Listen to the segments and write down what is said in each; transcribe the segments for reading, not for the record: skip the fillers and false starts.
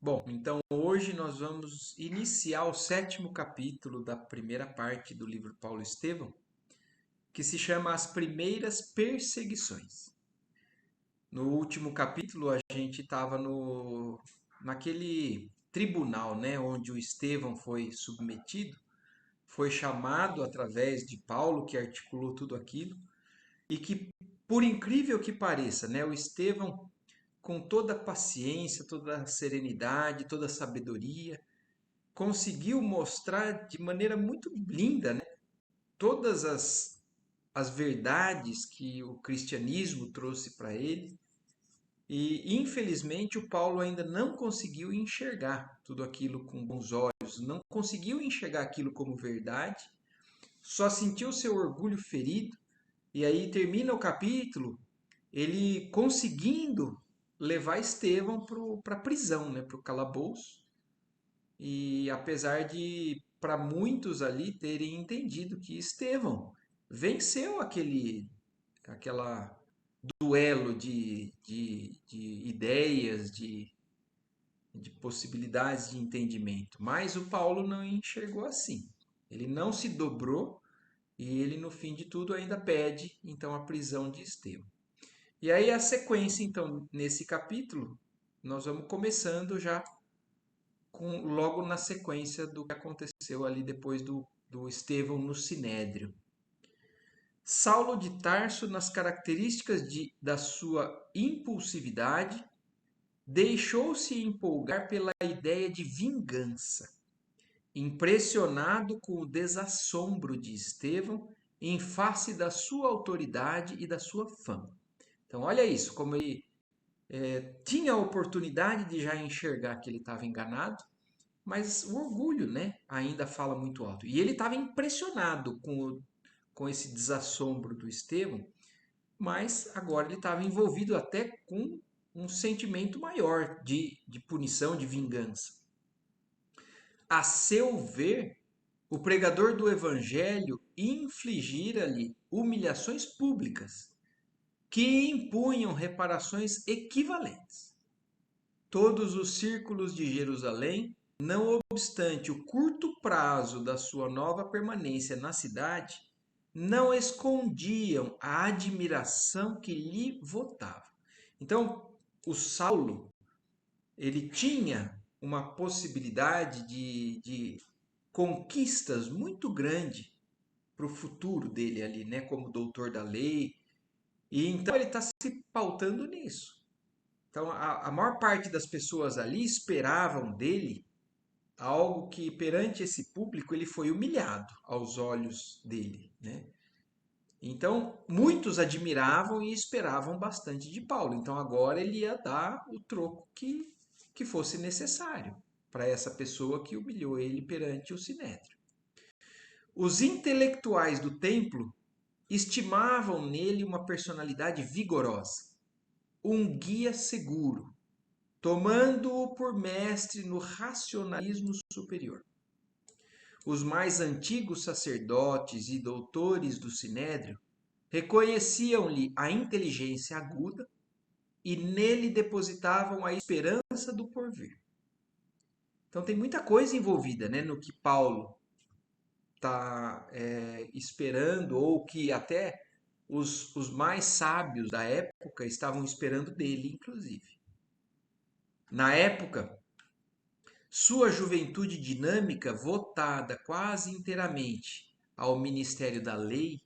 Bom, então hoje nós vamos iniciar o sétimo capítulo da primeira parte do livro Paulo Estevão, que se chama As Primeiras Perseguições. No último capítulo a gente estava no naquele tribunal, né, onde o Estevão foi submetido, foi chamado através de Paulo que articulou tudo aquilo e que, por incrível que pareça, né, o Estevão com toda a paciência, toda a serenidade, toda a sabedoria conseguiu mostrar de maneira muito linda, né, todas as verdades que o cristianismo trouxe para ele. E infelizmente o Paulo ainda não conseguiu enxergar tudo aquilo com bons olhos, não conseguiu enxergar aquilo como verdade, só sentiu seu orgulho ferido. E aí termina o capítulo ele conseguindo levar Estevão para a prisão, né, para o calabouço. E apesar de, para muitos ali, terem entendido que Estevão venceu aquela duelo de ideias, de possibilidades de entendimento. Mas o Paulo não enxergou assim. Ele não se dobrou e ele, no fim de tudo, ainda pede, então, a prisão de Estevão. E aí a sequência, então, nesse capítulo, nós vamos começando já logo na sequência do que aconteceu ali depois do Estevão no Sinédrio. Saulo de Tarso, nas características da sua impulsividade, deixou-se empolgar pela ideia de vingança, impressionado com o desassombro de Estevão em face da sua autoridade e da sua fama. Então, olha isso, como ele tinha a oportunidade de já enxergar que ele estava enganado, mas o orgulho, né, ainda fala muito alto. E ele estava impressionado com esse desassombro do Estevão, mas agora ele estava envolvido até com um sentimento maior de punição, de vingança. A seu ver, o pregador do evangelho infligira-lhe humilhações públicas que impunham reparações equivalentes. Todos os círculos de Jerusalém, não obstante o curto prazo da sua nova permanência na cidade, não escondiam a admiração que lhe votava. Então, o Saulo, ele tinha uma possibilidade de conquistas muito grande para o futuro dele ali, né, como doutor da lei. E então ele está se pautando nisso. Então, a maior parte das pessoas ali esperavam dele algo que, perante esse público, ele foi humilhado aos olhos dele, né? Então, muitos admiravam e esperavam bastante de Paulo. Então, agora ele ia dar o troco que fosse necessário para essa pessoa que humilhou ele perante o sinédrio. Os intelectuais do templo estimavam nele uma personalidade vigorosa, um guia seguro, tomando-o por mestre no racionalismo superior. Os mais antigos sacerdotes e doutores do Sinédrio reconheciam-lhe a inteligência aguda e nele depositavam a esperança do porvir. Então tem muita coisa envolvida, né, no que Paulo está esperando, ou que até os mais sábios da época estavam esperando dele, inclusive. Na época, sua juventude dinâmica, votada quase inteiramente ao ministério da lei,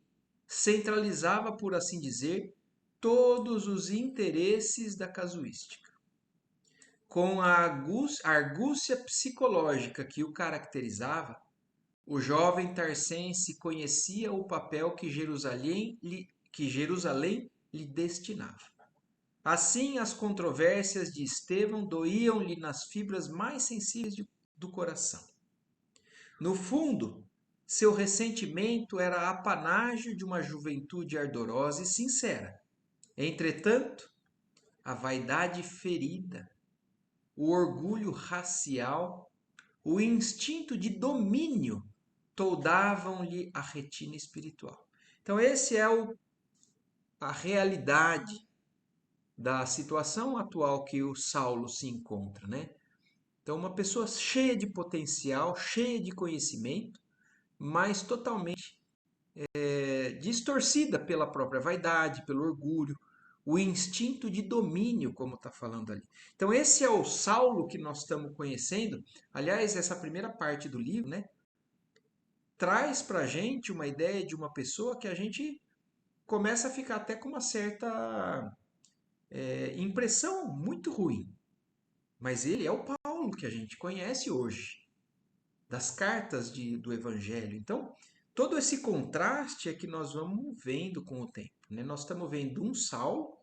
centralizava, por assim dizer, todos os interesses da casuística. Com a argúcia psicológica que o caracterizava, o jovem tarsense conhecia o papel que Jerusalém lhe destinava. Assim, as controvérsias de Estevão doíam-lhe nas fibras mais sensíveis do coração. No fundo, seu ressentimento era apanágio de uma juventude ardorosa e sincera. Entretanto, a vaidade ferida, o orgulho racial, o instinto de domínio toldavam-lhe a retina espiritual. Então, esse é a realidade da situação atual que o Saulo se encontra, né? Então, uma pessoa cheia de potencial, cheia de conhecimento, mas totalmente distorcida pela própria vaidade, pelo orgulho, o instinto de domínio, como está falando ali. Então, esse é o Saulo que nós estamos conhecendo. Aliás, essa primeira parte do livro, né, traz para a gente uma ideia de uma pessoa que a gente começa a ficar até com uma certa impressão muito ruim. Mas ele é o Paulo que a gente conhece hoje, das cartas do Evangelho. Então, todo esse contraste é que nós vamos vendo com o tempo. Né? Nós estamos vendo um Saulo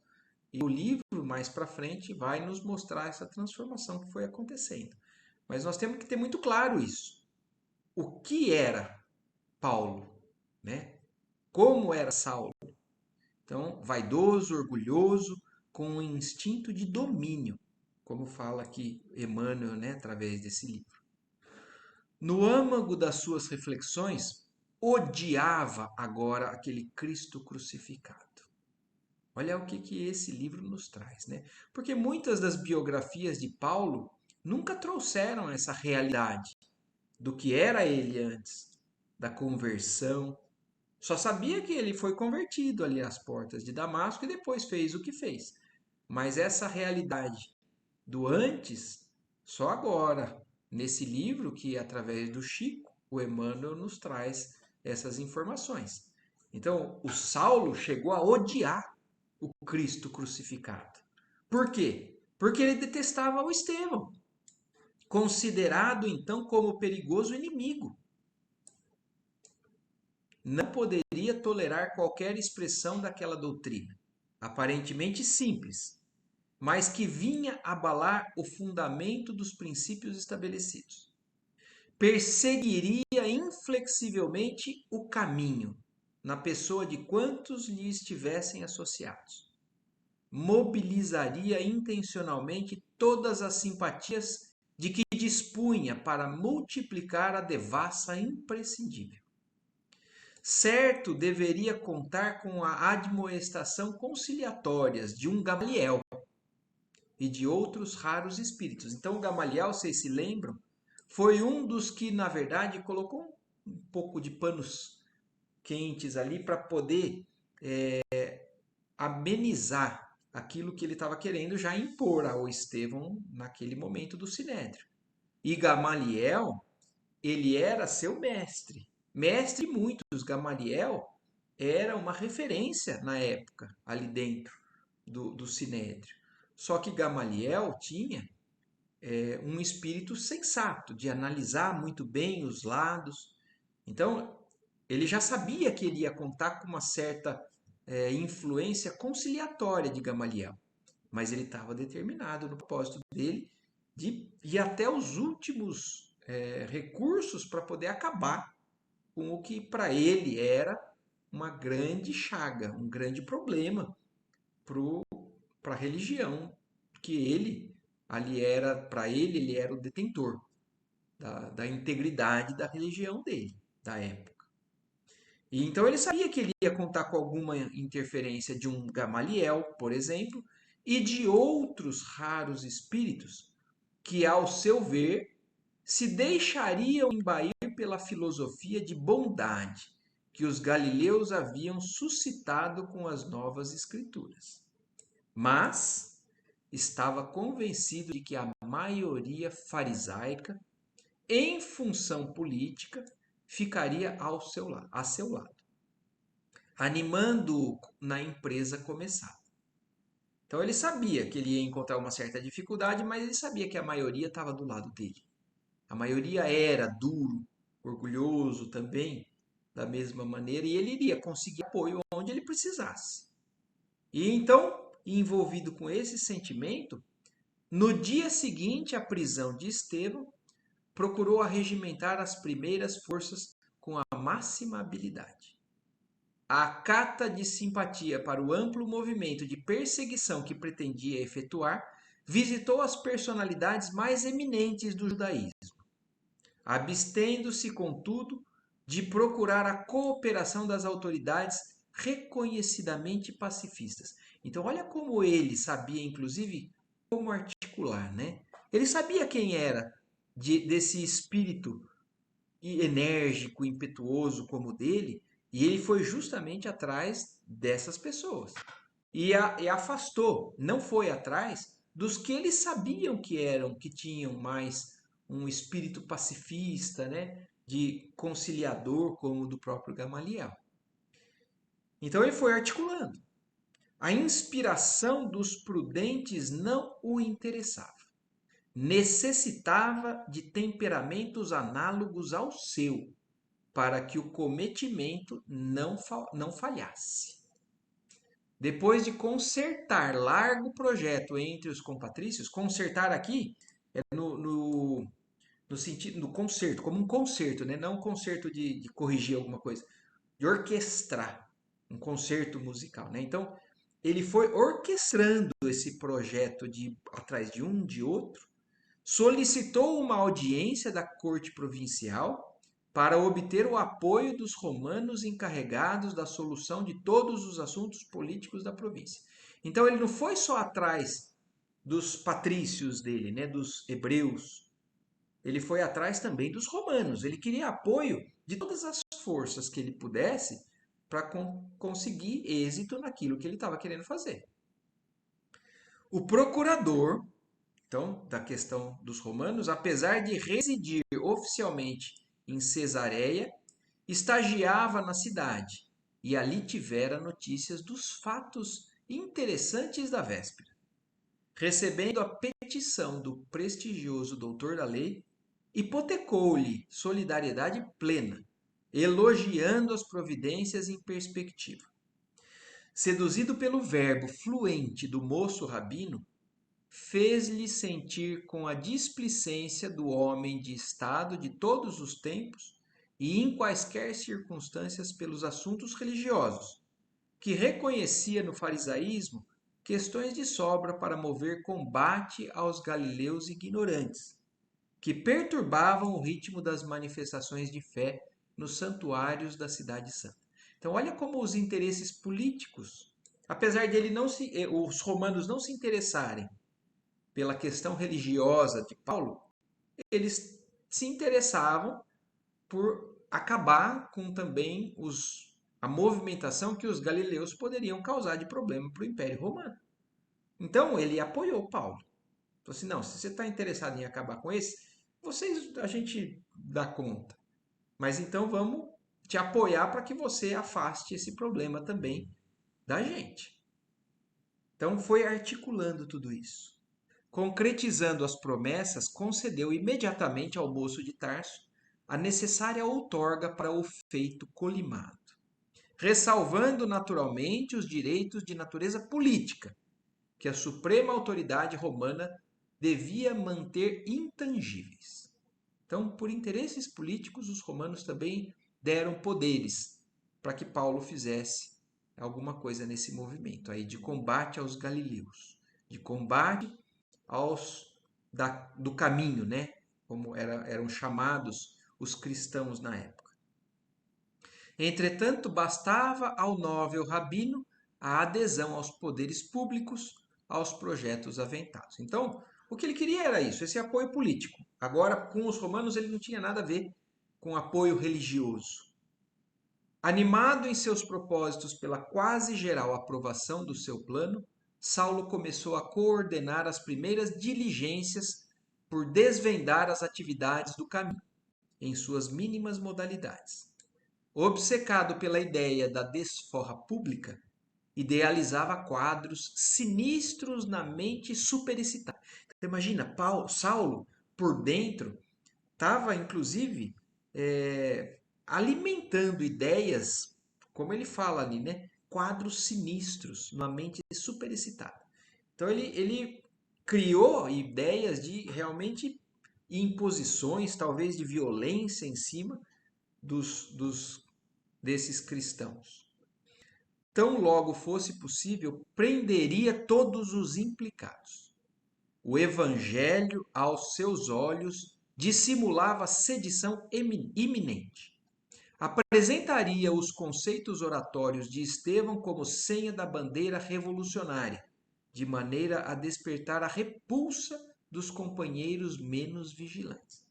e o livro, mais para frente, vai nos mostrar essa transformação que foi acontecendo. Mas nós temos que ter muito claro isso. O que era Paulo? Né? Como era Saulo? Então, vaidoso, orgulhoso, com um instinto de domínio, como fala aqui Emmanuel, né, através desse livro. No âmago das suas reflexões, odiava agora aquele Cristo crucificado. Olha o que esse livro nos traz, né? Porque muitas das biografias de Paulo nunca trouxeram essa realidade do que era ele antes, da conversão. Só sabia que ele foi convertido ali às portas de Damasco e depois fez o que fez. Mas essa realidade do antes, só agora, nesse livro que, através do Chico, o Emmanuel nos traz essas informações. Então, o Saulo chegou a odiar o Cristo crucificado. Por quê? Porque ele detestava o Estevão, considerado então como perigoso inimigo. Não poderia tolerar qualquer expressão daquela doutrina, aparentemente simples, mas que vinha abalar o fundamento dos princípios estabelecidos. Perseguiria inflexivelmente o caminho, na pessoa de quantos lhe estivessem associados. Mobilizaria intencionalmente todas as simpatias de que dispunha para multiplicar a devassa imprescindível. Certo, deveria contar com a admoestação conciliatórias de um Gamaliel e de outros raros espíritos. Então, o Gamaliel, vocês se lembram, foi um dos que, na verdade, colocou um pouco de panos quentes ali para poder amenizar aquilo que ele estava querendo já impor ao Estevão naquele momento do Sinédrio. E Gamaliel, ele era seu mestre, mestre de muitos. Gamaliel era uma referência na época, ali dentro do Sinédrio. Só que Gamaliel tinha um espírito sensato, de analisar muito bem os lados. Então, ele já sabia que ele ia contar com uma certa influência conciliatória de Gamaliel, mas ele estava determinado no propósito dele de ir até os últimos recursos para poder acabar com o que para ele era uma grande chaga, um grande problema para a religião que ele ali era, para ele era o detentor da integridade da religião dele, da época. E então ele sabia que ele ia contar com alguma interferência de um Gamaliel, por exemplo, e de outros raros espíritos que, ao seu ver, se deixariam embair pela filosofia de bondade que os galileus haviam suscitado com as novas escrituras. Mas estava convencido de que a maioria farisaica, em função política, ficaria a seu lado, animando-o na empresa começada. Então ele sabia que ele ia encontrar uma certa dificuldade, mas ele sabia que a maioria estava do lado dele. A maioria era duro, orgulhoso também, da mesma maneira, e ele iria conseguir apoio onde ele precisasse. E então, envolvido com esse sentimento, no dia seguinte à prisão de Estevão, procurou arregimentar as primeiras forças com a máxima habilidade. A cata de simpatia para o amplo movimento de perseguição que pretendia efetuar, visitou as personalidades mais eminentes do judaísmo, abstendo-se, contudo, de procurar a cooperação das autoridades reconhecidamente pacifistas. Então, olha como ele sabia, inclusive, como articular, né? Ele sabia quem era desse espírito enérgico, impetuoso como o dele, e ele foi justamente atrás dessas pessoas. E afastou, não foi atrás dos que eles sabiam que tinham mais um espírito pacifista, né, de conciliador, como o do próprio Gamaliel. Então ele foi articulando. A inspiração dos prudentes não o interessava. Necessitava de temperamentos análogos ao seu, para que o cometimento não falhasse. Depois de concertar largo projeto entre os compatrícios, concertar aqui é no sentido do concerto, como um concerto, né? Não um concerto de corrigir alguma coisa, de orquestrar um concerto musical, né? Então, ele foi orquestrando esse projeto de atrás de um, de outro, solicitou uma audiência da corte provincial para obter o apoio dos romanos encarregados da solução de todos os assuntos políticos da província. Então ele não foi só atrás dos patrícios dele, né, dos hebreus. Ele foi atrás também dos romanos. Ele queria apoio de todas as forças que ele pudesse para conseguir êxito naquilo que ele estava querendo fazer. O procurador, então, da questão dos romanos, apesar de residir oficialmente em Cesareia, estagiava na cidade e ali tivera notícias dos fatos interessantes da véspera. Recebendo a petição do prestigioso doutor da lei, hipotecou-lhe solidariedade plena, elogiando as providências em perspectiva. Seduzido pelo verbo fluente do moço rabino, fez-lhe sentir com a displicência do homem de estado de todos os tempos e em quaisquer circunstâncias pelos assuntos religiosos, que reconhecia no farisaísmo questões de sobra para mover combate aos galileus ignorantes, que perturbavam o ritmo das manifestações de fé nos santuários da cidade santa. Então, olha como os interesses políticos, apesar de os romanos não se interessarem pela questão religiosa de Paulo, eles se interessavam por acabar com também a movimentação que os galileus poderiam causar de problema para o Império Romano. Então ele apoiou Paulo. Falou assim, não, se você está interessado em acabar com esse, a gente dá conta. Mas então vamos te apoiar para que você afaste esse problema também da gente. Então foi articulando tudo isso. Concretizando as promessas, concedeu imediatamente ao moço de Tarso a necessária outorga para o feito colimado, ressalvando naturalmente os direitos de natureza política, que a suprema autoridade romana devia manter intangíveis. Então, por interesses políticos, os romanos também deram poderes para que Paulo fizesse alguma coisa nesse movimento aí de combate aos galileus, de combate do caminho, né? Como eram chamados os cristãos na época. Entretanto, bastava ao nóvel rabino a adesão aos poderes públicos, aos projetos aventados. Então, o que ele queria era isso, esse apoio político. Agora, com os romanos, ele não tinha nada a ver com apoio religioso. Animado em seus propósitos pela quase geral aprovação do seu plano, Saulo começou a coordenar as primeiras diligências por desvendar as atividades do caminho, em suas mínimas modalidades. Obcecado pela ideia da desforra pública, idealizava quadros sinistros na mente superexcitada. Então, imagina, Saulo, por dentro, estava, inclusive, alimentando ideias, como ele fala ali, né? Quadros sinistros numa mente superexcitada. Então ele criou ideias de realmente imposições, talvez de violência em cima desses cristãos. Tão logo fosse possível, prenderia todos os implicados. O evangelho, aos seus olhos, dissimulava sedição iminente. Apresentaria os conceitos oratórios de Estevão como senha da bandeira revolucionária, de maneira a despertar a repulsa dos companheiros menos vigilantes,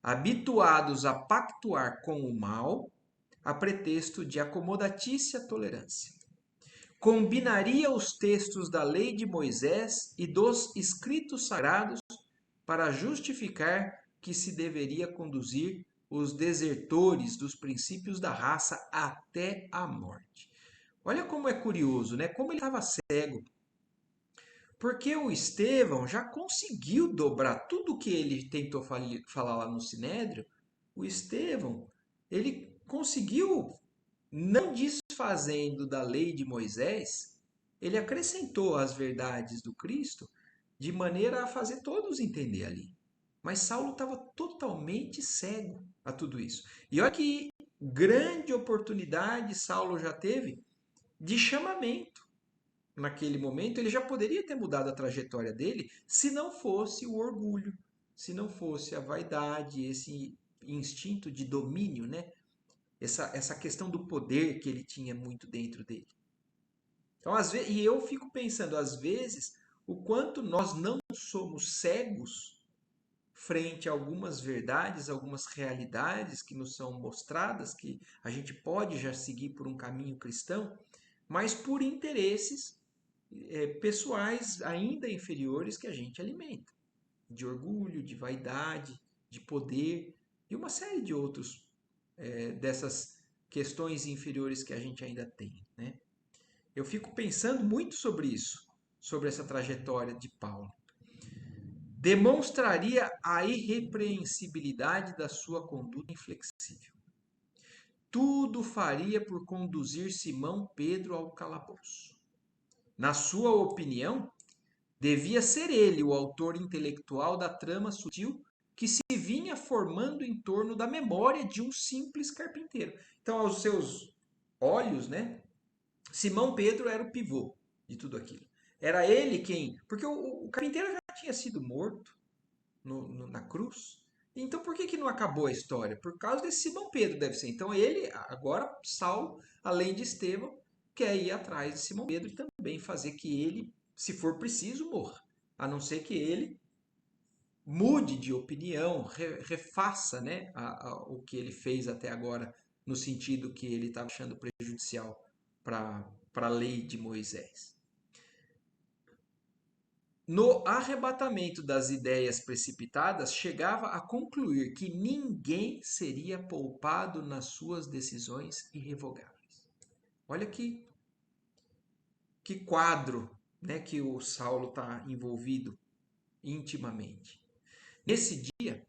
habituados a pactuar com o mal a pretexto de acomodatícia tolerância. Combinaria os textos da lei de Moisés e dos escritos sagrados para justificar que se deveria conduzir os desertores dos princípios da raça até a morte. Olha como é curioso, né? Como ele estava cego. Porque o Estevão já conseguiu dobrar tudo o que ele tentou falar lá no Sinédrio. O Estevão, ele conseguiu, não desfazendo da lei de Moisés, ele acrescentou as verdades do Cristo de maneira a fazer todos entender ali. Mas Saulo estava totalmente cego a tudo isso. E olha que grande oportunidade Saulo já teve de chamamento. Naquele momento, ele já poderia ter mudado a trajetória dele se não fosse o orgulho, se não fosse a vaidade, esse instinto de domínio, né? Essa questão do poder que ele tinha muito dentro dele. Então, às vezes, e eu fico pensando, às vezes, o quanto nós não somos cegos frente a algumas verdades, algumas realidades que nos são mostradas, que a gente pode já seguir por um caminho cristão, mas por interesses pessoais ainda inferiores que a gente alimenta, de orgulho, de vaidade, de poder e uma série de outros dessas questões inferiores que a gente ainda tem, né? Eu fico pensando muito sobre isso, sobre essa trajetória de Paulo. Demonstraria a irrepreensibilidade da sua conduta inflexível. Tudo faria por conduzir Simão Pedro ao calabouço. Na sua opinião, devia ser ele o autor intelectual da trama sutil que se vinha formando em torno da memória de um simples carpinteiro. Então, aos seus olhos, né, Simão Pedro era o pivô de tudo aquilo. Era ele quem. Porque o carpinteiro já tinha sido morto na cruz. Então, por que não acabou a história? Por causa desse Simão Pedro, deve ser. Então, ele, agora, Saulo, além de Estevão, quer ir atrás de Simão Pedro e também fazer que ele, se for preciso, morra. A não ser que ele mude de opinião, refaça, né, o que ele fez até agora, no sentido que ele estava achando prejudicial para a lei de Moisés. No arrebatamento das ideias precipitadas, chegava a concluir que ninguém seria poupado nas suas decisões irrevogáveis. Olha que quadro, né, que o Saulo está envolvido intimamente. Nesse dia,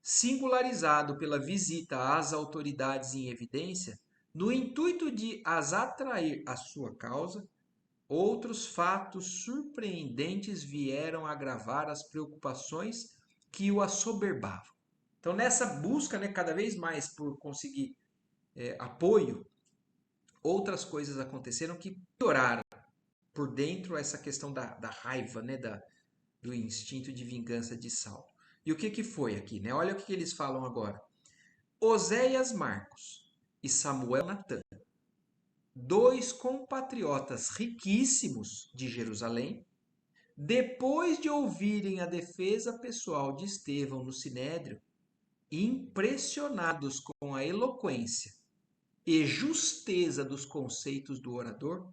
singularizado pela visita às autoridades em evidência, no intuito de as atrair à sua causa, outros fatos surpreendentes vieram agravar as preocupações que o assoberbavam. Então, nessa busca, né, cada vez mais por conseguir apoio, outras coisas aconteceram que pioraram por dentro essa questão da raiva, né, do instinto de vingança de Saulo. E o que foi aqui? Né? Olha o que eles falam agora. Oséias Marcos e Samuel Natan, dois compatriotas riquíssimos de Jerusalém, depois de ouvirem a defesa pessoal de Estevão no Sinédrio, impressionados com a eloquência e justeza dos conceitos do orador,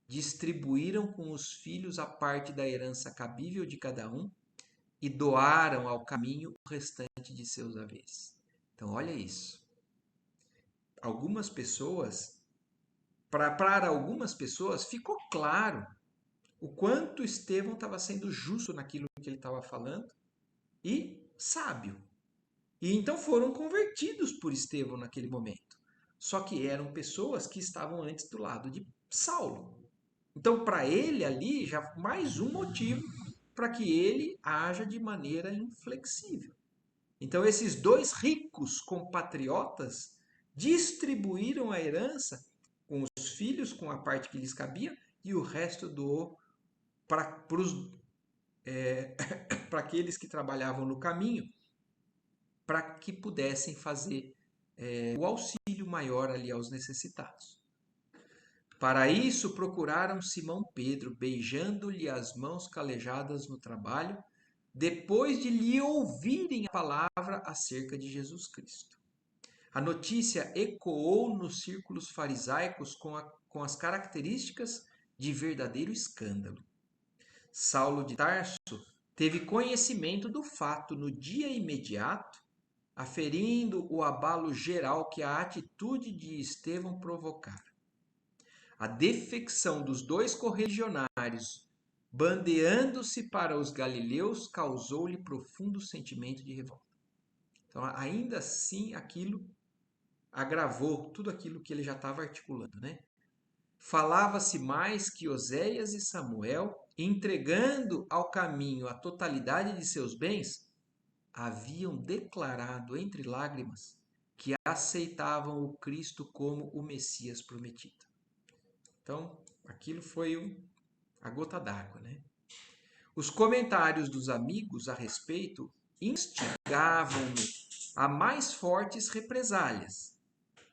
distribuíram com os filhos a parte da herança cabível de cada um e doaram ao caminho o restante de seus haveres. Então, olha isso. Algumas pessoas, para algumas pessoas, ficou claro o quanto Estevão estava sendo justo naquilo que ele estava falando e sábio. E então foram convertidos por Estevão naquele momento. Só que eram pessoas que estavam antes do lado de Saulo. Então, para ele ali, já mais um motivo para que ele haja de maneira inflexível. Então, esses dois ricos compatriotas distribuíram a herança com os filhos, com a parte que lhes cabia, e o resto doou para aqueles que trabalhavam no caminho, para que pudessem fazer o auxílio maior ali aos necessitados. Para isso, procuraram Simão Pedro, beijando-lhe as mãos calejadas no trabalho, depois de lhe ouvirem a palavra acerca de Jesus Cristo. A notícia ecoou nos círculos farisaicos com as características de verdadeiro escândalo. Saulo de Tarso teve conhecimento do fato no dia imediato, aferindo o abalo geral que a atitude de Estevão provocara. A defecção dos dois correligionários, bandeando-se para os galileus, causou-lhe profundo sentimento de revolta. Então, ainda assim, aquilo agravou tudo aquilo que ele já estava articulando, né? Falava-se mais que Oséias e Samuel, entregando ao caminho a totalidade de seus bens, haviam declarado entre lágrimas que aceitavam o Cristo como o Messias prometido. Então, aquilo foi a gota d'água, né? Os comentários dos amigos a respeito instigavam-no a mais fortes represálias,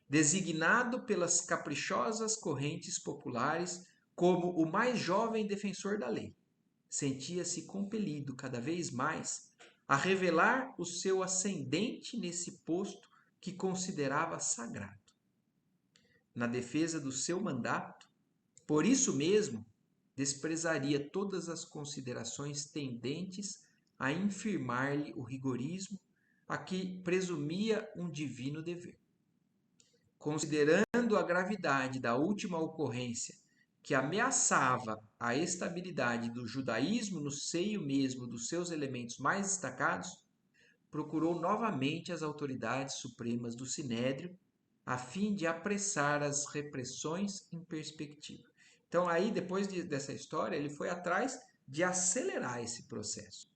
designado pelas caprichosas correntes populares como o mais jovem defensor da lei. Sentia-se compelido cada vez mais a revelar o seu ascendente nesse posto que considerava sagrado. Na defesa do seu mandato, por isso mesmo, desprezaria todas as considerações tendentes a infirmar-lhe o rigorismo a que presumia um divino dever. Considerando a gravidade da última ocorrência que ameaçava a estabilidade do judaísmo no seio mesmo dos seus elementos mais destacados, procurou novamente as autoridades supremas do Sinédrio a fim de apressar as repressões em perspectiva. Então, aí, depois dessa história, ele foi atrás de acelerar esse processo.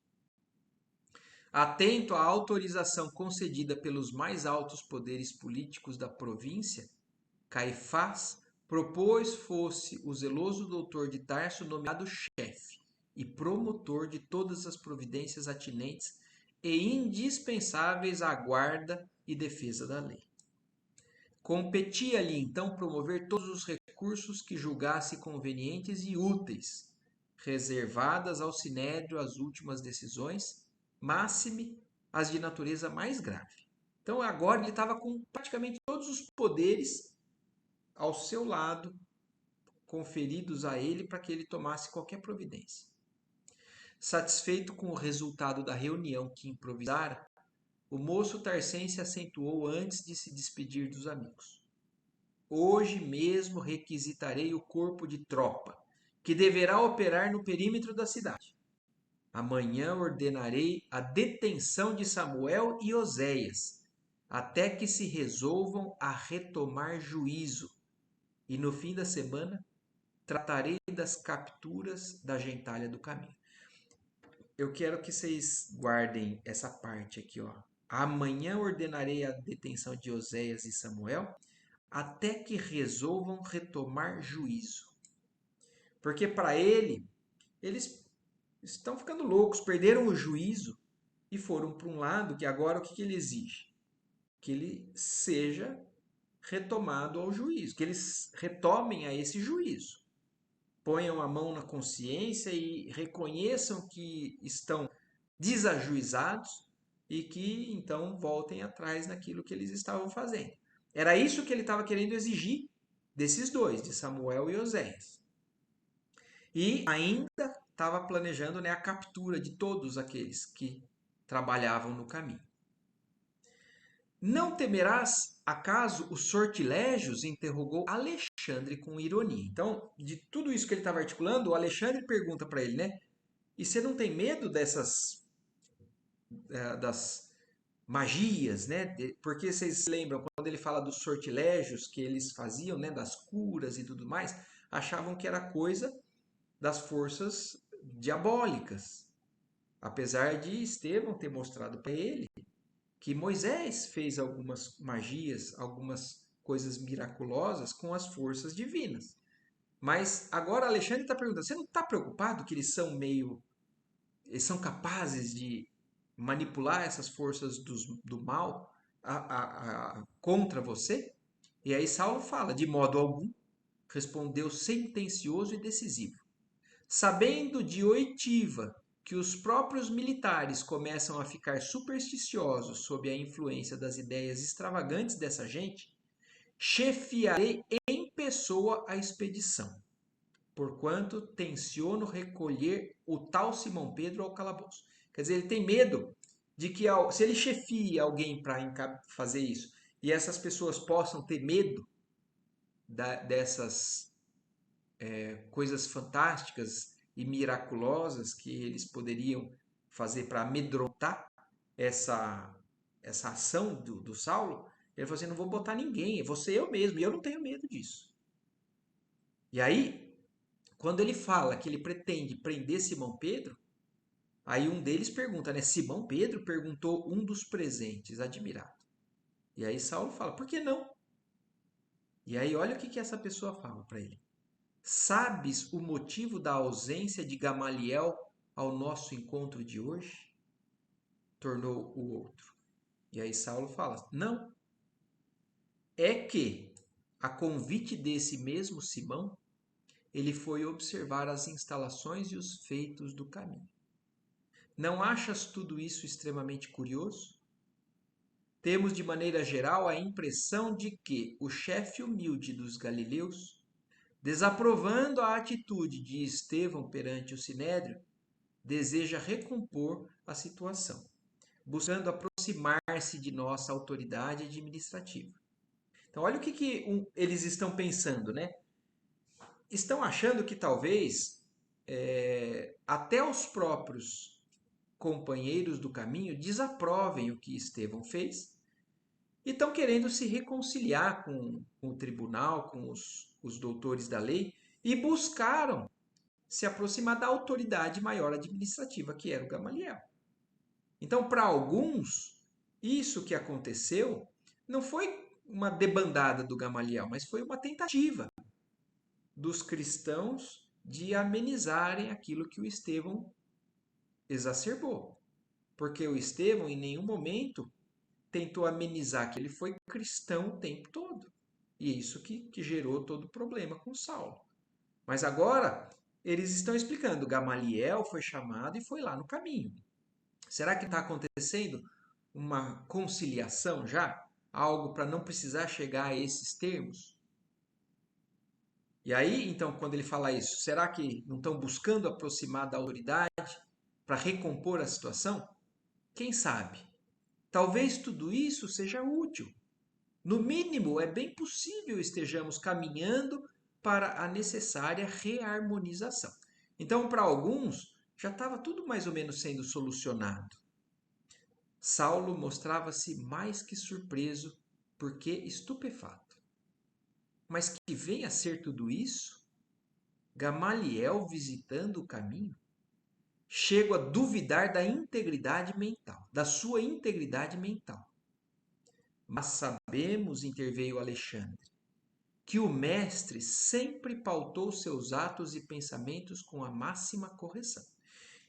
Atento à autorização concedida pelos mais altos poderes políticos da província, Caifás propôs fosse o zeloso doutor de Tarso nomeado chefe e promotor de todas as providências atinentes e indispensáveis à guarda e defesa da lei. Competia-lhe então promover todos os recursos que julgasse convenientes e úteis, reservadas ao sinédrio as últimas decisões, máxime as de natureza mais grave. Então agora ele estava com praticamente todos os poderes ao seu lado, conferidos a ele para que ele tomasse qualquer providência. Satisfeito com o resultado da reunião que improvisara, o moço tarcense acentuou antes de se despedir dos amigos. Hoje mesmo requisitarei o corpo de tropa, que deverá operar no perímetro da cidade. Amanhã ordenarei a detenção de Samuel e Oséias, até que se resolvam a retomar juízo. E no fim da semana, tratarei das capturas da gentalha do caminho. Eu quero que vocês guardem essa parte aqui, ó. Amanhã ordenarei a detenção de Oséias e Samuel, até que resolvam retomar juízo. Porque para ele, eles estão ficando loucos, perderam o juízo e foram para um lado que agora o que ele exige? Que ele seja retomado ao juízo, que eles retomem a esse juízo. Ponham a mão na consciência e reconheçam que estão desajuizados e que então voltem atrás naquilo que eles estavam fazendo. Era isso que ele estava querendo exigir desses dois, de Samuel e Oséias. E ainda estava planejando, né, a captura de todos aqueles que trabalhavam no caminho. Não temerás, acaso, os sortilégios? Interrogou Alexandre com ironia. Então, de tudo isso que ele estava articulando, o Alexandre pergunta para ele, né? E você não tem medo das magias, né? Porque vocês lembram, quando ele fala dos sortilégios que eles faziam, né? Das curas e tudo mais, achavam que era coisa das forças diabólicas. Apesar de Estevão ter mostrado para ele que Moisés fez algumas magias, algumas coisas miraculosas com as forças divinas. Mas agora Alexandre está perguntando, você não está preocupado que eles são capazes de manipular essas forças do mal contra você? E aí Saulo fala, de modo algum, respondeu sentencioso e decisivo. Sabendo de oitiva que os próprios militares começam a ficar supersticiosos sob a influência das ideias extravagantes dessa gente, chefiarei em pessoa a expedição, porquanto tenciono recolher o tal Simão Pedro ao calabouço. Quer dizer, ele tem medo de que se ele chefia alguém para fazer isso e essas pessoas possam ter medo dessas coisas fantásticas e miraculosas que eles poderiam fazer para amedrontar essa, essa ação do Saulo, ele falou assim: não vou botar ninguém, vou ser eu mesmo, e eu não tenho medo disso. E aí, quando ele fala que ele pretende prender Simão Pedro, aí um deles pergunta, né? Simão Pedro perguntou um dos presentes, admirado. E aí Saulo fala: por que não? E aí, olha o que essa pessoa fala para ele. Sabes o motivo da ausência de Gamaliel ao nosso encontro de hoje? Tornou o outro. E aí Saulo fala: não. É que, a convite desse mesmo Simão, ele foi observar as instalações e os feitos do caminho. Não achas tudo isso extremamente curioso? Temos, de maneira geral, a impressão de que o chefe humilde dos galileus, desaprovando a atitude de Estevão perante o Sinédrio, deseja recompor a situação, buscando aproximar-se de nossa autoridade administrativa. Então, olha o que eles estão pensando, né? Estão achando que talvez até os próprios companheiros do caminho desaprovem o que Estevão fez e estão querendo se reconciliar com o tribunal, com os doutores da lei, e buscaram se aproximar da autoridade maior administrativa, que era o Gamaliel. Então, para alguns, isso que aconteceu não foi uma debandada do Gamaliel, mas foi uma tentativa dos cristãos de amenizarem aquilo que o Estevão exacerbou. Porque o Estevão, em nenhum momento, tentou amenizar que ele foi cristão o tempo todo. E é isso que gerou todo o problema com Saulo. Mas agora, eles estão explicando. Gamaliel foi chamado e foi lá no caminho. Será que está acontecendo uma conciliação já? Algo para não precisar chegar a esses termos? E aí, então, quando ele fala isso, será que não estão buscando aproximar da autoridade para recompor a situação? Quem sabe? Talvez tudo isso seja útil. No mínimo, é bem possível estejamos caminhando para a necessária reharmonização. Então, para alguns, já estava tudo mais ou menos sendo solucionado. Saulo mostrava-se mais que surpreso, porque estupefato. Mas que vem a ser tudo isso? Gamaliel visitando o caminho? Chego a duvidar da integridade mental, da sua integridade mental. Mas sabemos, interveio Alexandre, que o mestre sempre pautou seus atos e pensamentos com a máxima correção.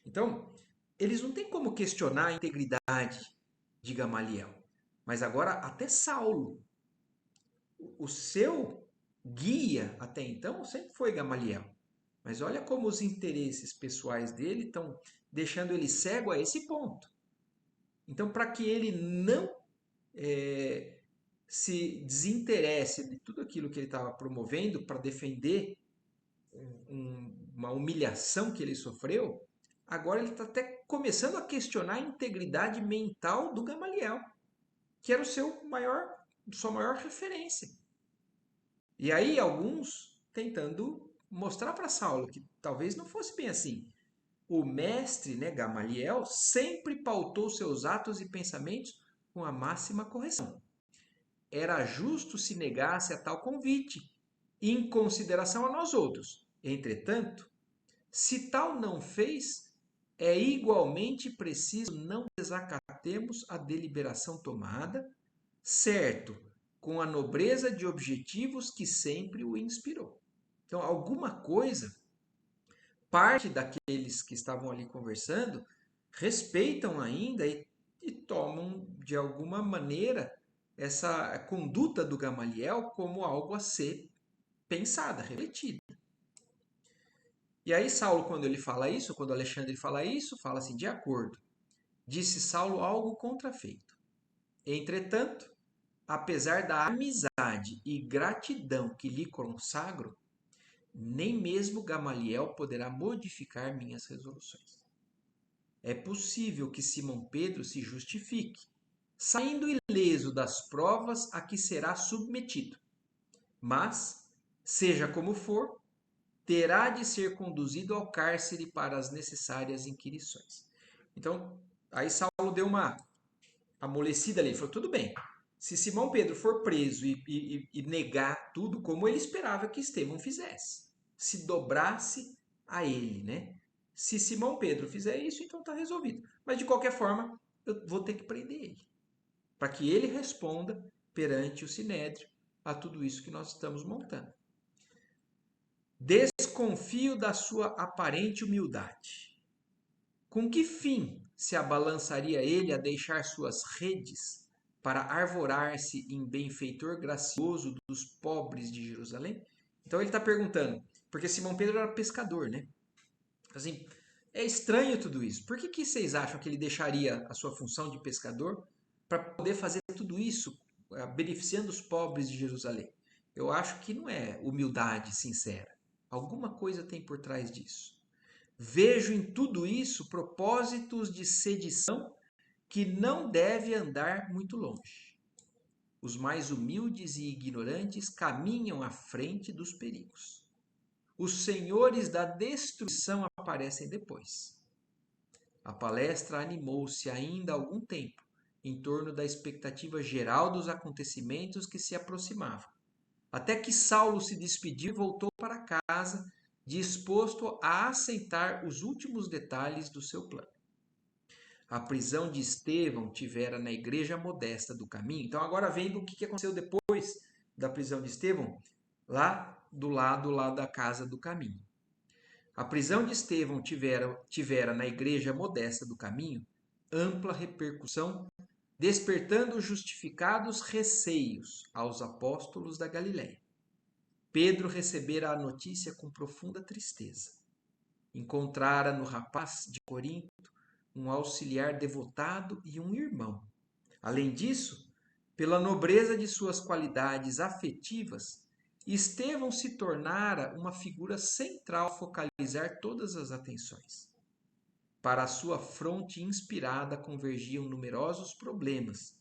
Então, eles não têm como questionar a integridade de Gamaliel. Mas agora até Saulo, o seu guia até então sempre foi Gamaliel. Mas olha como os interesses pessoais dele estão deixando ele cego a esse ponto. Então, para que ele não se desinteresse de tudo aquilo que ele estava promovendo para defender uma humilhação que ele sofreu, agora ele está até começando a questionar a integridade mental do Gamaliel, que era sua maior referência. E aí alguns tentando mostrar para Saulo que talvez não fosse bem assim. O mestre, né, Gamaliel, sempre pautou seus atos e pensamentos com a máxima correção. Era justo se negasse a tal convite, em consideração a nós outros. Entretanto, se tal não fez, é igualmente preciso não desacatemos a deliberação tomada, certo, com a nobreza de objetivos que sempre o inspirou. Então, alguma coisa, parte daqueles que estavam ali conversando, respeitam ainda e tomam, de alguma maneira, essa conduta do Gamaliel como algo a ser pensada, refletida. E aí Saulo, quando ele fala isso, quando Alexandre fala isso, fala assim, de acordo. Disse Saulo algo contrafeito. Entretanto, apesar da amizade e gratidão que lhe consagro, nem mesmo Gamaliel poderá modificar minhas resoluções. É possível que Simão Pedro se justifique, saindo ileso das provas a que será submetido. Mas, seja como for, terá de ser conduzido ao cárcere para as necessárias inquirições. Então, aí Saulo deu uma amolecida ali, falou, tudo bem, se Simão Pedro for preso e negar tudo, como ele esperava que Estevão fizesse, se dobrasse a ele, né? Se Simão Pedro fizer isso, então está resolvido. Mas de qualquer forma, eu vou ter que prender ele, para que ele responda perante o Sinédrio a tudo isso que nós estamos montando. Desconfio da sua aparente humildade. Com que fim se abalançaria ele a deixar suas redes para arvorar-se em benfeitor gracioso dos pobres de Jerusalém? Então ele está perguntando, porque Simão Pedro era pescador, né? Assim, é estranho tudo isso. Por que vocês acham que ele deixaria a sua função de pescador para poder fazer tudo isso, beneficiando os pobres de Jerusalém? Eu acho que não é humildade sincera. Alguma coisa tem por trás disso. Vejo em tudo isso propósitos de sedição que não deve andar muito longe. Os mais humildes e ignorantes caminham à frente dos perigos. Os senhores da destruição aparecem depois. A palestra animou-se ainda há algum tempo em torno da expectativa geral dos acontecimentos que se aproximavam, até que Saulo se despediu e voltou para casa, disposto a aceitar os últimos detalhes do seu plano. A prisão de Estevão tivera na igreja modesta do caminho. Então agora vem o que aconteceu depois da prisão de Estevão, lá do lado lá da casa do caminho. A prisão de Estevão tivera na igreja modesta do caminho ampla repercussão, despertando justificados receios aos apóstolos da Galiléia. Pedro recebera a notícia com profunda tristeza. Encontrara no rapaz de Corinto um auxiliar devotado e um irmão. Além disso, pela nobreza de suas qualidades afetivas, Estevão se tornara uma figura central a focalizar todas as atenções. Para a sua fronte inspirada convergiam numerosos problemas,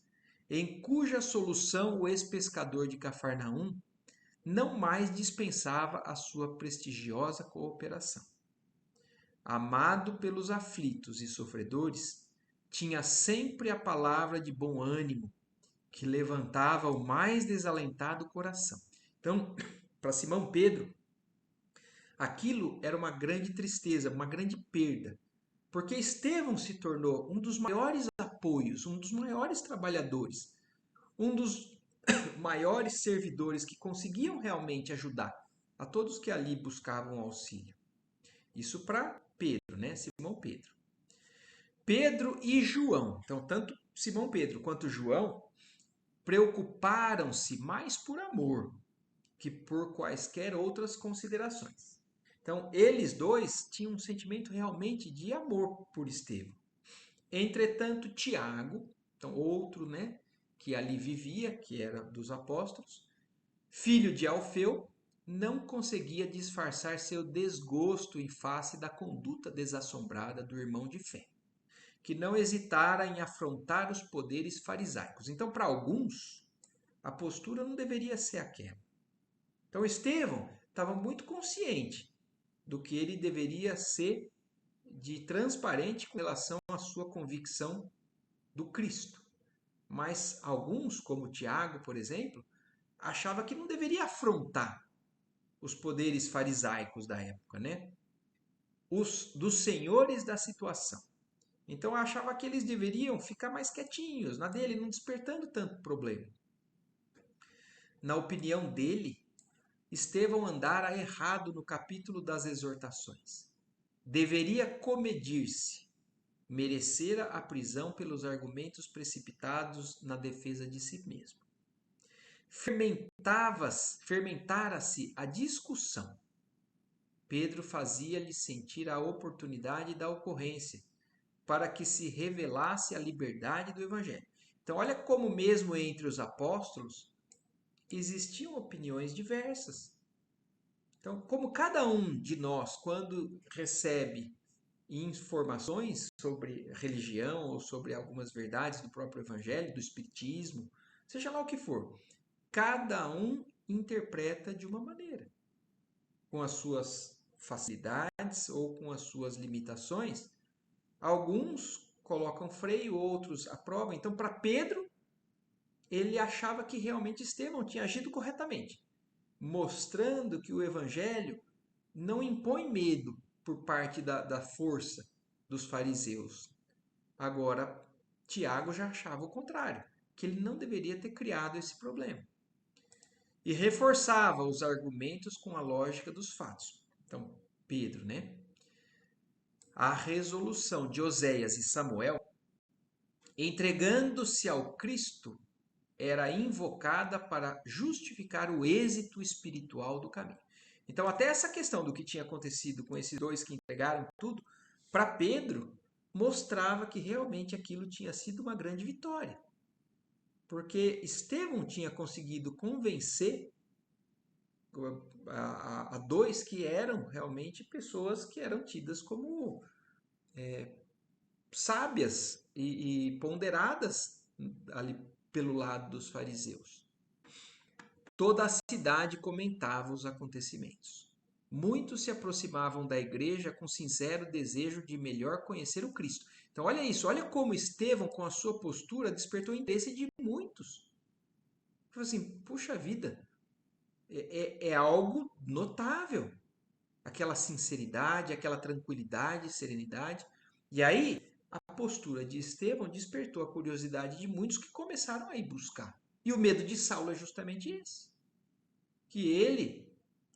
em cuja solução o ex-pescador de Cafarnaum não mais dispensava a sua prestigiosa cooperação. Amado pelos aflitos e sofredores, tinha sempre a palavra de bom ânimo, que levantava o mais desalentado coração. Então, para Simão Pedro, aquilo era uma grande tristeza, uma grande perda, porque Estevão se tornou um dos maiores apoios, um dos maiores trabalhadores, um dos maiores servidores que conseguiam realmente ajudar a todos que ali buscavam auxílio. Isso para Pedro, né? Simão Pedro. Pedro e João. Então, tanto Simão Pedro quanto João preocuparam-se mais por amor que por quaisquer outras considerações. Então, eles dois tinham um sentimento realmente de amor por Estevão. Entretanto, Tiago, então outro, né, que ali vivia, que era dos apóstolos, filho de Alfeu, não conseguia disfarçar seu desgosto em face da conduta desassombrada do irmão de fé, que não hesitara em afrontar os poderes farisaicos. Então, para alguns, a postura não deveria ser aquela. Então, Estevão estava muito consciente do que ele deveria ser de transparente com relação à sua convicção do Cristo. Mas alguns, como Tiago, por exemplo, achava que não deveria afrontar os poderes farisaicos da época, né? Os dos senhores da situação. Então achava que eles deveriam ficar mais quietinhos na dele, não despertando tanto problema. Na opinião dele, Estevão andara errado no capítulo das exortações. Deveria comedir-se, merecera a prisão pelos argumentos precipitados na defesa de si mesmo. Fermentara-se a discussão. Pedro fazia-lhe sentir a oportunidade da ocorrência, para que se revelasse a liberdade do Evangelho. Então, olha como, mesmo entre os apóstolos, existiam opiniões diversas. Então, como cada um de nós, quando recebe informações sobre religião ou sobre algumas verdades do próprio Evangelho, do Espiritismo, seja lá o que for, cada um interpreta de uma maneira, com as suas facilidades ou com as suas limitações. Alguns colocam freio, outros aprovam. Então, para Pedro, ele achava que realmente Estevão tinha agido corretamente, mostrando que o Evangelho não impõe medo por parte da força dos fariseus. Agora, Tiago já achava o contrário, que ele não deveria ter criado esse problema. E reforçava os argumentos com a lógica dos fatos. Então, Pedro, né? A resolução de Oséias e Samuel, entregando-se ao Cristo, era invocada para justificar o êxito espiritual do caminho. Então, até essa questão do que tinha acontecido com esses dois que entregaram tudo, para Pedro, mostrava que realmente aquilo tinha sido uma grande vitória. Porque Estevão tinha conseguido convencer a dois que eram realmente pessoas que eram tidas como sábias e ponderadas ali pelo lado dos fariseus. Toda a cidade comentava os acontecimentos. Muitos se aproximavam da igreja com sincero desejo de melhor conhecer o Cristo. Então, olha isso, olha como Estevão, com a sua postura, despertou o interesse de muitos. Falei assim, puxa vida, é algo notável. Aquela sinceridade, aquela tranquilidade, serenidade. E aí, a postura de Estevão despertou a curiosidade de muitos que começaram a ir buscar. E o medo de Saulo é justamente esse. Que ele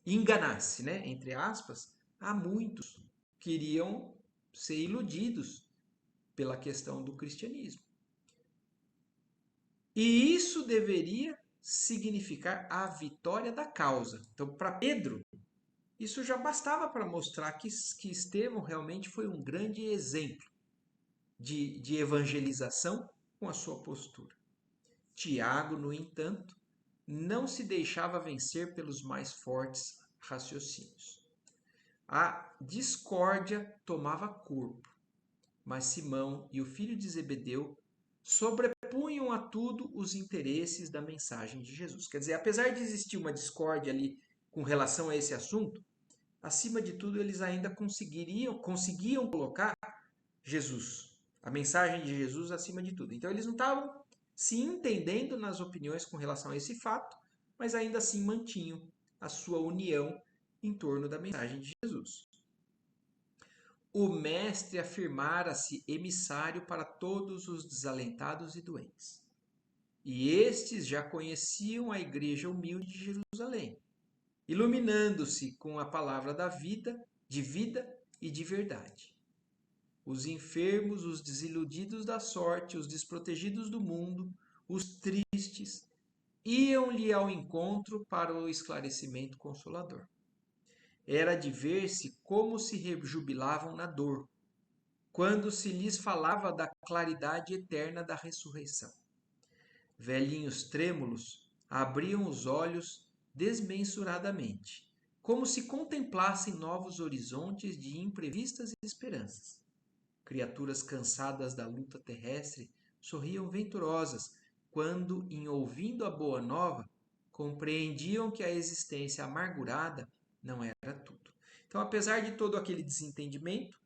enganasse, né, entre aspas, a muitos que iriam ser iludidos pela questão do cristianismo. E isso deveria significar a vitória da causa. Então, para Pedro, isso já bastava para mostrar que Estevão realmente foi um grande exemplo de evangelização com a sua postura. Tiago, no entanto, não se deixava vencer pelos mais fortes raciocínios. A discórdia tomava corpo, mas Simão e o filho de Zebedeu sobrepunham a tudo os interesses da mensagem de Jesus. Quer dizer, apesar de existir uma discórdia ali com relação a esse assunto, acima de tudo eles ainda conseguiam colocar Jesus, a mensagem de Jesus acima de tudo. Então eles não estavam se entendendo nas opiniões com relação a esse fato, mas ainda assim mantinham a sua união em torno da mensagem de Jesus. O mestre afirmara-se emissário para todos os desalentados e doentes. E estes já conheciam a igreja humilde de Jerusalém, iluminando-se com a palavra da vida, de vida e de verdade. Os enfermos, os desiludidos da sorte, os desprotegidos do mundo, os tristes, iam-lhe ao encontro para o esclarecimento consolador. Era de ver-se como se rejubilavam na dor, quando se lhes falava da claridade eterna da ressurreição. Velhinhos trêmulos abriam os olhos desmensuradamente, como se contemplassem novos horizontes de imprevistas esperanças. Criaturas cansadas da luta terrestre sorriam venturosas quando, em ouvindo a boa nova, compreendiam que a existência amargurada não era tudo. Então, apesar de todo aquele desentendimento,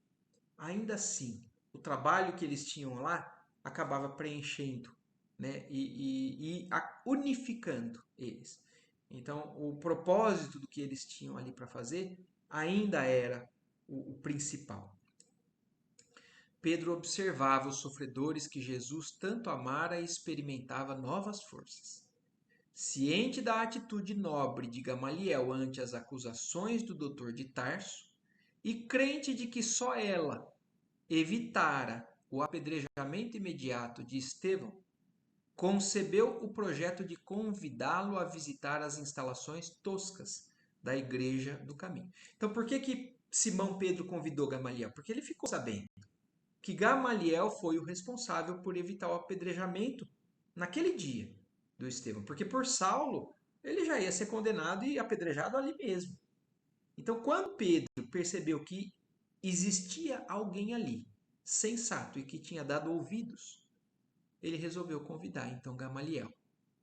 ainda assim, o trabalho que eles tinham lá acabava preenchendo, né, e unificando eles. Então, o propósito do que eles tinham ali para fazer ainda era o principal. Pedro observava os sofredores que Jesus tanto amara e experimentava novas forças. Ciente da atitude nobre de Gamaliel ante as acusações do doutor de Tarso, e crente de que só ela evitara o apedrejamento imediato de Estevão, concebeu o projeto de convidá-lo a visitar as instalações toscas da igreja do caminho. Então, por que que Simão Pedro convidou Gamaliel? Porque ele ficou sabendo que Gamaliel foi o responsável por evitar o apedrejamento naquele dia do Estevão. Porque por Saulo, ele já ia ser condenado e apedrejado ali mesmo. Então, quando Pedro percebeu que existia alguém ali, sensato e que tinha dado ouvidos, ele resolveu convidar então Gamaliel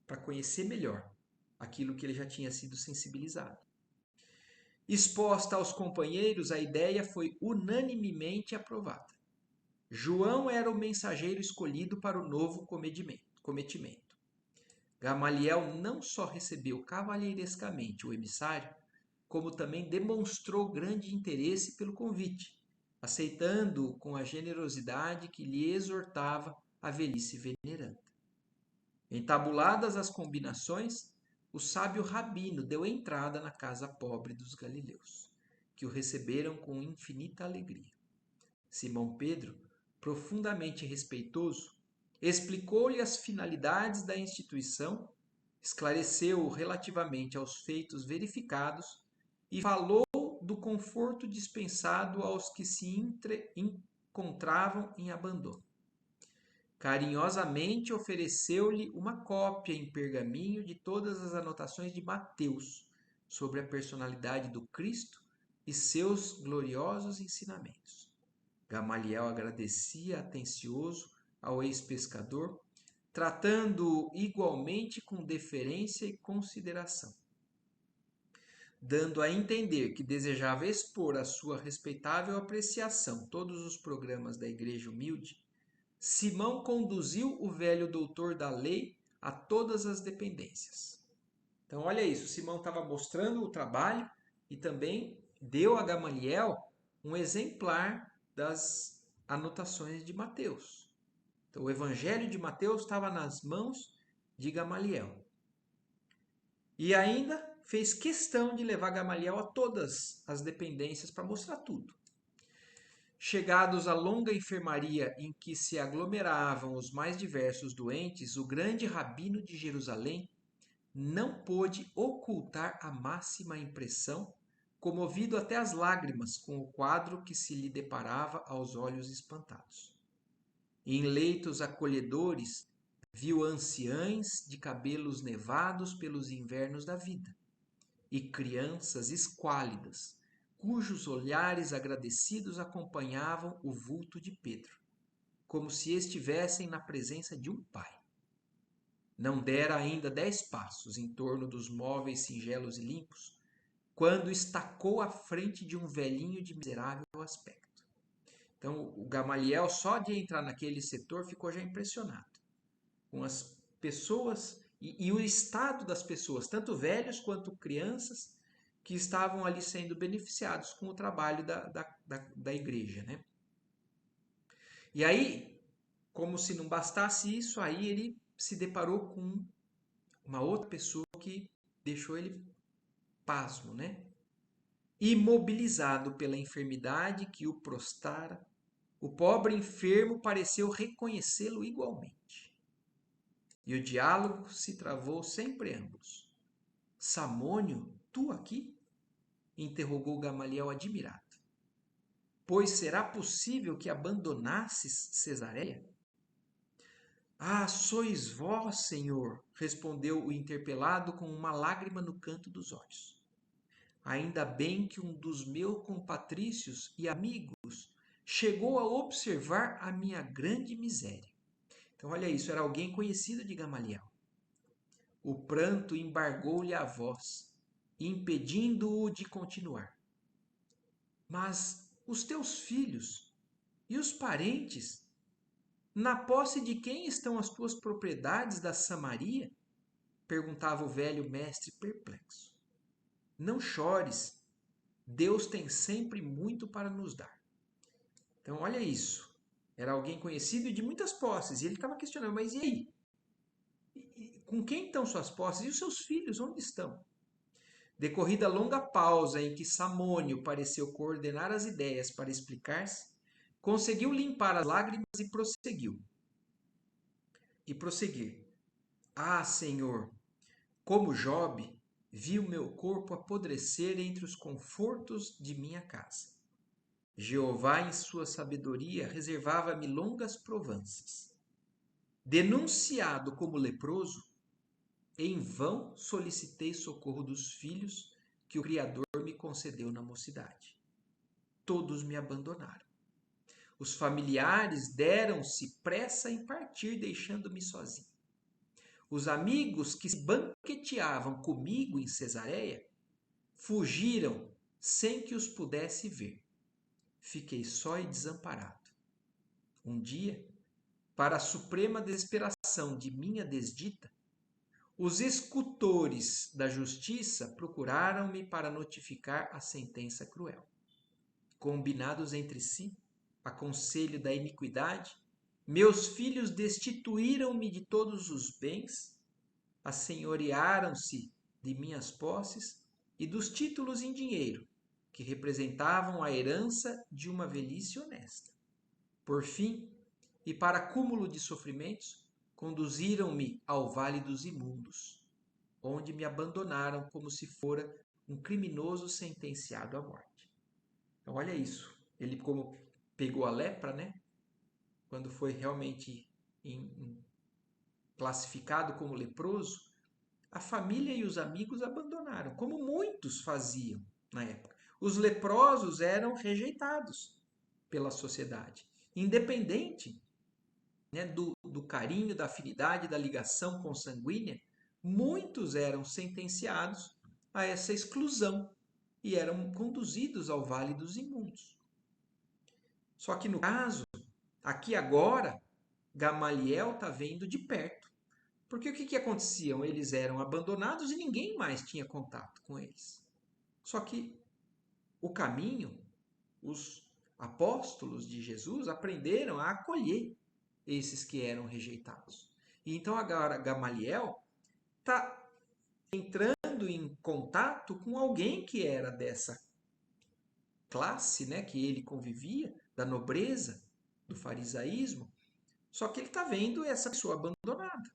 para conhecer melhor aquilo que ele já tinha sido sensibilizado. Exposta aos companheiros, a ideia foi unanimemente aprovada. João era o mensageiro escolhido para o novo cometimento. Gamaliel não só recebeu cavalheirescamente o emissário, como também demonstrou grande interesse pelo convite, aceitando-o com a generosidade que lhe exortava a velhice veneranda. Entabuladas as combinações, o sábio rabino deu entrada na casa pobre dos galileus, que o receberam com infinita alegria. Simão Pedro, profundamente respeitoso, explicou-lhe as finalidades da instituição, esclareceu relativamente aos feitos verificados e falou do conforto dispensado aos que se encontravam em abandono. Carinhosamente ofereceu-lhe uma cópia em pergaminho de todas as anotações de Mateus sobre a personalidade do Cristo e seus gloriosos ensinamentos. Gamaliel agradecia atencioso ao ex-pescador, tratando-o igualmente com deferência e consideração. Dando a entender que desejava expor à sua respeitável apreciação todos os programas da Igreja Humilde, Simão conduziu o velho doutor da lei a todas as dependências. Então, olha isso, Simão estava mostrando o trabalho e também deu a Gamaliel um exemplar das anotações de Mateus. Então, o Evangelho de Mateus estava nas mãos de Gamaliel. E ainda fez questão de levar Gamaliel a todas as dependências para mostrar tudo. Chegados à longa enfermaria em que se aglomeravam os mais diversos doentes, o grande rabino de Jerusalém não pôde ocultar a máxima impressão, comovido até as lágrimas com o quadro que se lhe deparava aos olhos espantados. Em leitos acolhedores, viu anciães de cabelos nevados pelos invernos da vida, e crianças esquálidas, cujos olhares agradecidos acompanhavam o vulto de Pedro, como se estivessem na presença de um pai. Não dera ainda 10 passos em torno dos móveis singelos e limpos, quando estacou à frente de um velhinho de miserável aspecto. Então, o Gamaliel, só de entrar naquele setor, ficou já impressionado com as pessoas e o estado das pessoas, tanto velhos quanto crianças, que estavam ali sendo beneficiados com o trabalho da igreja, né? E aí, como se não bastasse isso, aí ele se deparou com uma outra pessoa que deixou ele pasmo, né? Imobilizado pela enfermidade que o prostrara, o pobre enfermo pareceu reconhecê-lo igualmente. E o diálogo se travou sem preâmbulos. Samônio, tu aqui? Interrogou Gamaliel admirado. Pois será possível que abandonasses Cesareia? Ah, sois vós, Senhor, respondeu o interpelado com uma lágrima no canto dos olhos. Ainda bem que um dos meus compatrícios e amigos chegou a observar a minha grande miséria. Então, olha isso, era alguém conhecido de Gamaliel. O pranto embargou-lhe a voz, impedindo-o de continuar. Mas os teus filhos e os parentes, na posse de quem estão as tuas propriedades da Samaria? Perguntava o velho mestre perplexo. Não chores, Deus tem sempre muito para nos dar. Então, olha isso. Era alguém conhecido e de muitas posses. E ele estava questionando, mas e aí? Com quem estão suas posses? E os seus filhos, onde estão? Decorrida longa pausa em que Samônio pareceu coordenar as ideias para explicar-se, conseguiu limpar as lágrimas e prosseguiu. E prosseguir. Ah, Senhor, como Jobe, vi o meu corpo apodrecer entre os confortos de minha casa. Jeová, em sua sabedoria, reservava-me longas provanças. Denunciado como leproso, em vão solicitei socorro dos filhos que o Criador me concedeu na mocidade. Todos me abandonaram. Os familiares deram-se pressa em partir, deixando-me sozinho. Os amigos que se banqueteavam comigo em Cesareia fugiram sem que os pudesse ver. Fiquei só e desamparado. Um dia, para a suprema desesperação de minha desdita, os escutores da justiça procuraram-me para notificar a sentença cruel. Combinados entre si, a conselho da iniquidade, meus filhos destituíram-me de todos os bens, assenhorearam-se de minhas posses e dos títulos em dinheiro, que representavam a herança de uma velhice honesta. Por fim, e para cúmulo de sofrimentos, conduziram-me ao vale dos imundos, onde me abandonaram como se fora um criminoso sentenciado à morte. Então, olha isso. Ele, como pegou a lepra, né? Quando foi realmente classificado como leproso, a família e os amigos abandonaram, como muitos faziam na época. Os leprosos eram rejeitados pela sociedade, independente, né, do carinho, da afinidade, da ligação consanguínea. Muitos eram sentenciados a essa exclusão e eram conduzidos ao vale dos imundos. Só que no caso, aqui agora, Gamaliel está vendo de perto. Porque o que acontecia? Eles eram abandonados e ninguém mais tinha contato com eles. Só que o caminho, os apóstolos de Jesus aprenderam a acolher esses que eram rejeitados. E então agora Gamaliel está entrando em contato com alguém que era dessa classe, né, que ele convivia, da nobreza, do farisaísmo, só que ele está vendo essa pessoa abandonada.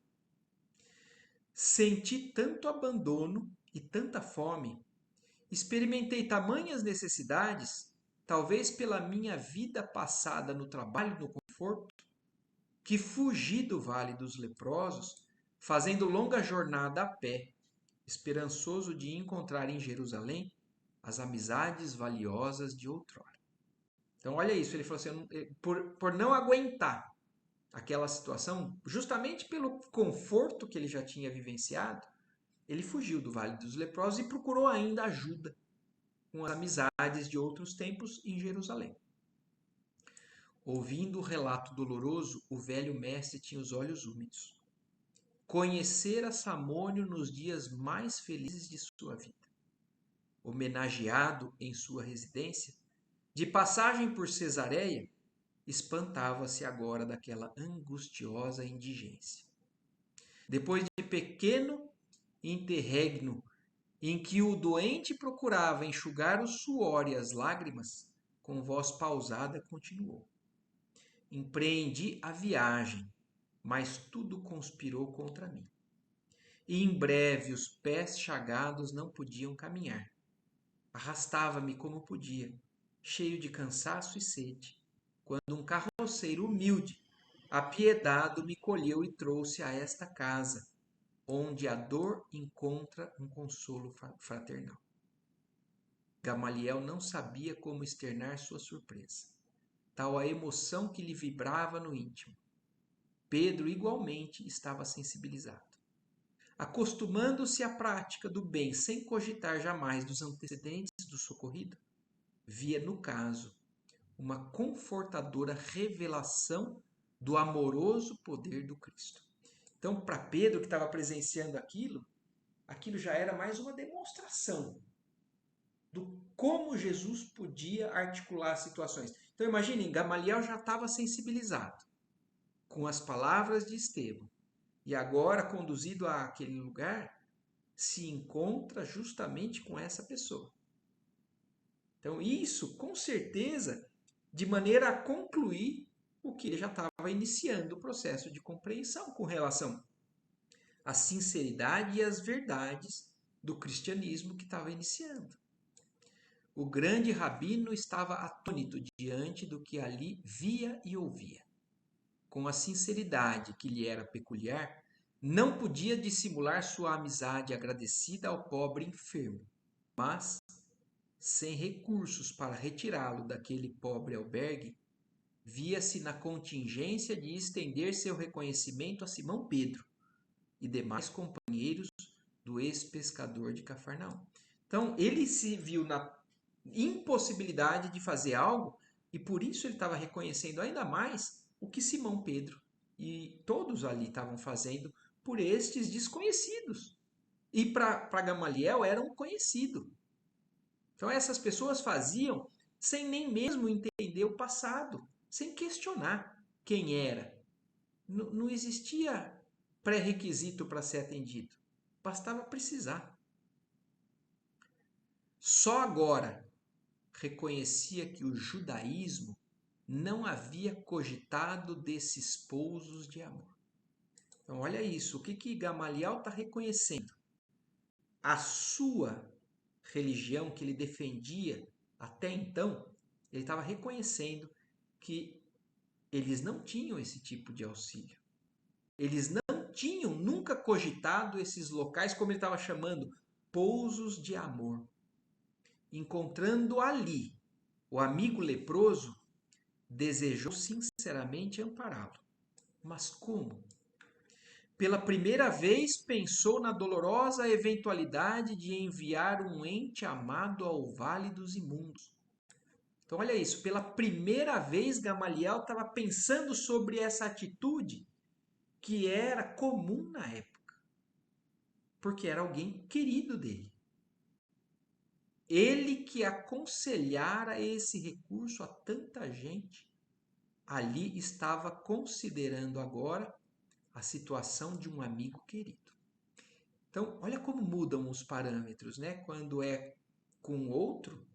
Senti tanto abandono e tanta fome, experimentei tamanhas necessidades, talvez pela minha vida passada no trabalho e no conforto, que fugi do vale dos leprosos, fazendo longa jornada a pé, esperançoso de encontrar em Jerusalém as amizades valiosas de outrora. Então, olha isso, ele falou assim, por não aguentar aquela situação, justamente pelo conforto que ele já tinha vivenciado, ele fugiu do Vale dos Leprosos e procurou ainda ajuda com as amizades de outros tempos em Jerusalém. Ouvindo o relato doloroso, o velho mestre tinha os olhos úmidos. Conhecera Samônio nos dias mais felizes de sua vida. Homenageado em sua residência, de passagem por Cesareia, espantava-se agora daquela angustiosa indigência. Depois de pequeno interregno em que o doente procurava enxugar o suor e as lágrimas, com voz pausada continuou. Empreendi a viagem, mas tudo conspirou contra mim. E em breve os pés chagados não podiam caminhar. Arrastava-me como podia, cheio de cansaço e sede, quando um carroceiro humilde, apiedado, me colheu e trouxe a esta casa, onde a dor encontra um consolo fraternal. Gamaliel não sabia como externar sua surpresa, tal a emoção que lhe vibrava no íntimo. Pedro igualmente estava sensibilizado. Acostumando-se à prática do bem sem cogitar jamais dos antecedentes do socorrido, via no caso uma confortadora revelação do amoroso poder do Cristo. Então, para Pedro, que estava presenciando aquilo já era mais uma demonstração do como Jesus podia articular situações. Então, imaginem, Gamaliel já estava sensibilizado com as palavras de Estevão. E agora, conduzido àquele lugar, se encontra justamente com essa pessoa. Então, isso, com certeza, de maneira a concluir o que ele já estava iniciando o processo de compreensão com relação à sinceridade e às verdades do cristianismo que estava iniciando. O grande rabino estava atônito diante do que ali via e ouvia. Com a sinceridade que lhe era peculiar, não podia dissimular sua amizade agradecida ao pobre enfermo, mas, sem recursos para retirá-lo daquele pobre albergue, via-se na contingência de estender seu reconhecimento a Simão Pedro e demais companheiros do ex-pescador de Cafarnaum. Então, ele se viu na impossibilidade de fazer algo e por isso ele estava reconhecendo ainda mais o que Simão Pedro e todos ali estavam fazendo por estes desconhecidos. E para Gamaliel era um conhecido. Então essas pessoas faziam sem nem mesmo entender o passado, sem questionar quem era. Não existia pré-requisito para ser atendido. Bastava precisar. Só agora reconhecia que o judaísmo não havia cogitado desses pousos de amor. Então, olha isso. O que Gamaliel está reconhecendo? A sua religião que ele defendia até então, ele estava reconhecendo que eles não tinham esse tipo de auxílio. Eles não tinham nunca cogitado esses locais, como ele estava chamando, pousos de amor. Encontrando ali o amigo leproso, desejou sinceramente ampará-lo. Mas como? Pela primeira vez pensou na dolorosa eventualidade de enviar um ente amado ao vale dos imundos. Então, olha isso, pela primeira vez Gamaliel estava pensando sobre essa atitude que era comum na época, porque era alguém querido dele. Ele que aconselhara esse recurso a tanta gente, ali estava considerando agora a situação de um amigo querido. Então, olha como mudam os parâmetros, né? Quando é com outro,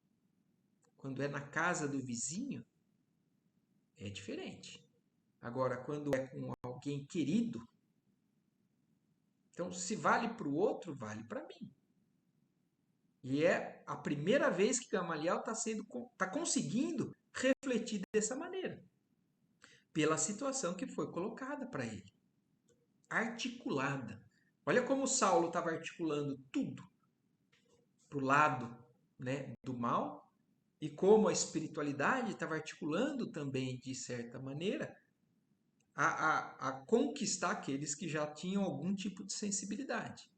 quando é na casa do vizinho, é diferente. Agora, quando é com alguém querido, então se vale para o outro, vale para mim. E é a primeira vez que Gamaliel está conseguindo refletir dessa maneira, pela situação que foi colocada para ele, articulada. Olha como Saulo estava articulando tudo para o lado, né, do mal, e como a espiritualidade estava articulando também, de certa maneira, a conquistar aqueles que já tinham algum tipo de sensibilidade.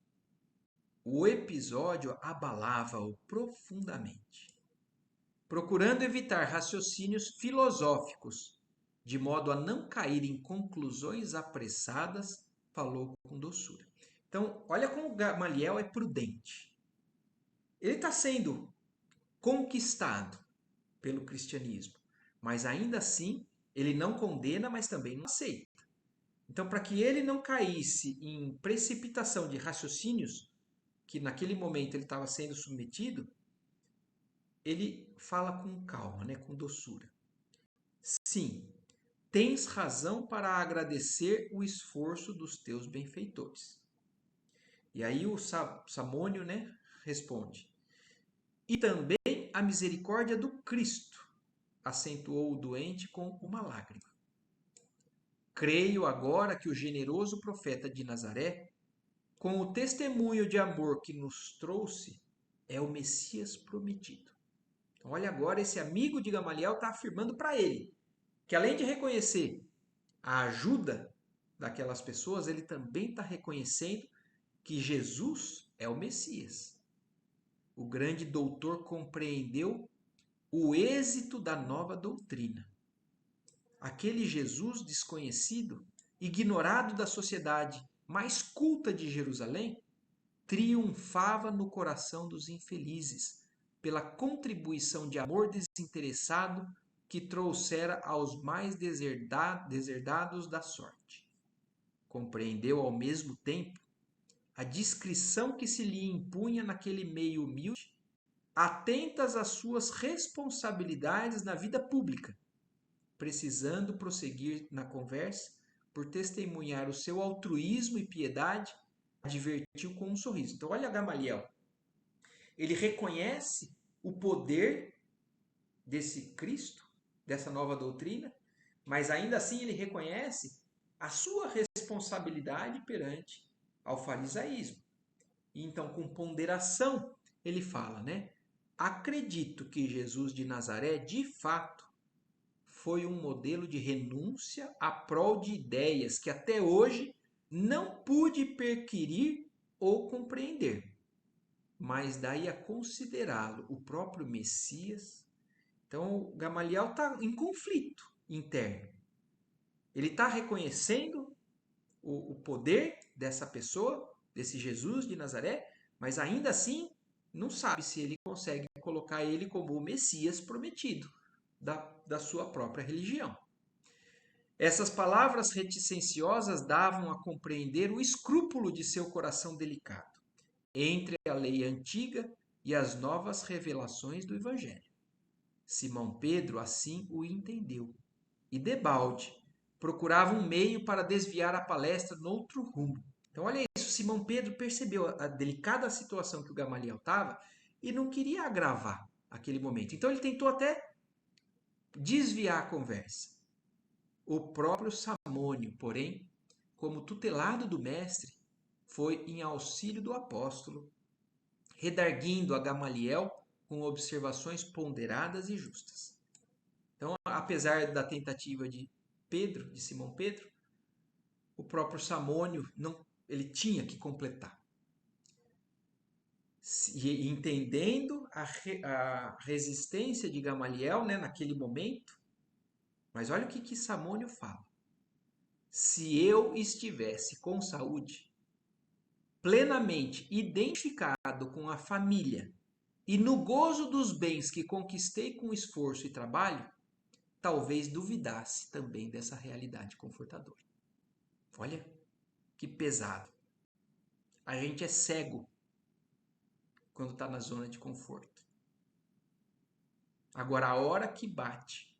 O episódio abalava-o profundamente. Procurando evitar raciocínios filosóficos, de modo a não cair em conclusões apressadas, falou com doçura. Então, olha como Gamaliel é prudente. Ele está sendo conquistado pelo cristianismo, mas ainda assim ele não condena, mas também não aceita. Então, para que ele não caísse em precipitação de raciocínios, que naquele momento ele estava sendo submetido, ele fala com calma, né, com doçura. Sim, tens razão para agradecer o esforço dos teus benfeitores. E aí o Samônio, né, responde. E também a misericórdia do Cristo, acentuou o doente com uma lágrima. Creio agora que o generoso profeta de Nazaré, com o testemunho de amor que nos trouxe, é o Messias prometido. Então, olha agora, esse amigo de Gamaliel está afirmando para ele que além de reconhecer a ajuda daquelas pessoas, ele também está reconhecendo que Jesus é o Messias. O grande doutor compreendeu o êxito da nova doutrina. Aquele Jesus desconhecido, ignorado da sociedade mais culta de Jerusalém, triunfava no coração dos infelizes pela contribuição de amor desinteressado que trouxera aos mais deserdados da sorte. Compreendeu ao mesmo tempo a discrição que se lhe impunha naquele meio humilde, atentas às suas responsabilidades na vida pública, precisando prosseguir na conversa, por testemunhar o seu altruísmo e piedade, advertiu com um sorriso. Então, olha Gamaliel, Ele reconhece o poder desse Cristo, dessa nova doutrina, mas ainda assim ele reconhece a sua responsabilidade perante ao farisaísmo. E então, com ponderação, ele fala, né? Acredito que Jesus de Nazaré, de fato, foi um modelo de renúncia à prol de ideias que até hoje não pude perquirir ou compreender. Mas daí a considerá-lo o próprio Messias. Então, Gamaliel está em conflito interno. Ele está reconhecendo o poder dessa pessoa, desse Jesus de Nazaré, mas ainda assim não sabe se ele consegue colocar ele como o Messias prometido da sua própria religião. Essas palavras reticenciosas davam a compreender o escrúpulo de seu coração delicado entre a lei antiga e as novas revelações do Evangelho. Simão Pedro assim o entendeu e, debalde, procurava um meio para desviar a palestra noutro rumo. Então, olha isso, Simão Pedro percebeu a delicada situação que o Gamaliel estava e não queria agravar aquele momento. Então, ele tentou até desviar a conversa. O próprio Samônio, porém, como tutelado do mestre, foi em auxílio do apóstolo, redarguindo a Gamaliel com observações ponderadas e justas. Então, apesar da tentativa de Pedro, de Simão Pedro, o próprio Samônio ele tinha que completar. E entendendo a resistência de Gamaliel, né, naquele momento, mas olha o que Samônio fala. Se eu estivesse com saúde, plenamente identificado com a família e no gozo dos bens que conquistei com esforço e trabalho, talvez duvidasse também dessa realidade confortadora. Olha que pesado. A gente é cego quando está na zona de conforto. Agora, a hora que bate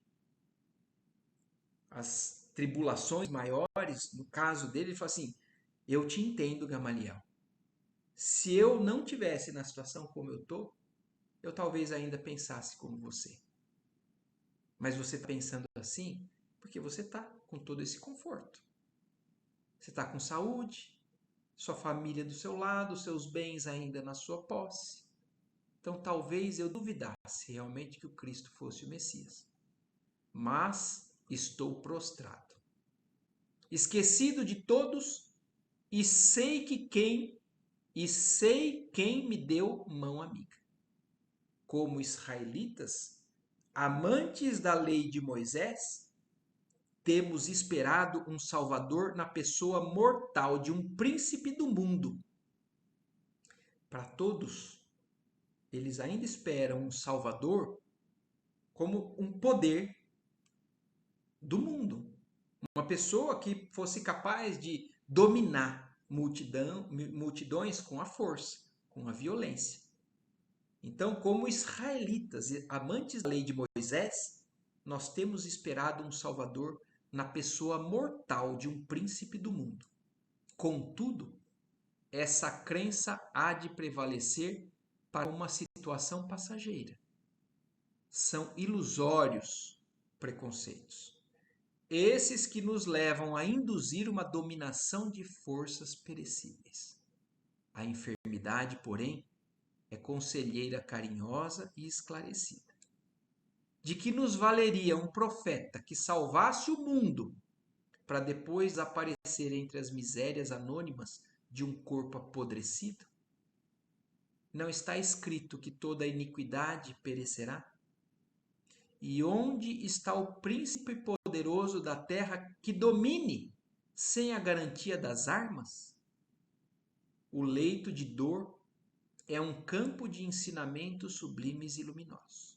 as tribulações maiores, no caso dele, ele fala assim, eu te entendo, Gamaliel. Se eu não tivesse na situação como eu estou, eu talvez ainda pensasse como você. Mas você está pensando assim porque você está com todo esse conforto. Você está com saúde, sua família do seu lado, seus bens ainda na sua posse. Então talvez eu duvidasse realmente que o Cristo fosse o Messias. Mas estou prostrado, esquecido de todos, e sei quem me deu mão amiga. Como israelitas, amantes da lei de Moisés, temos esperado um Salvador na pessoa mortal de um príncipe do mundo. Para todos, eles ainda esperam um Salvador como um poder do mundo. Uma pessoa que fosse capaz de dominar multidões com a força, com a violência. Então, como israelitas, amantes da lei de Moisés, nós temos esperado um Salvador na pessoa mortal de um príncipe do mundo. Contudo, essa crença há de prevalecer para uma situação passageira. São ilusórios preconceitos. Esses que nos levam a induzir uma dominação de forças perecíveis. A enfermidade, porém, é conselheira carinhosa e esclarecida. De que nos valeria um profeta que salvasse o mundo para depois aparecer entre as misérias anônimas de um corpo apodrecido? Não está escrito que toda iniquidade perecerá? E onde está o príncipe poderoso da terra que domine sem a garantia das armas? O leito de dor é um campo de ensinamentos sublimes e luminosos.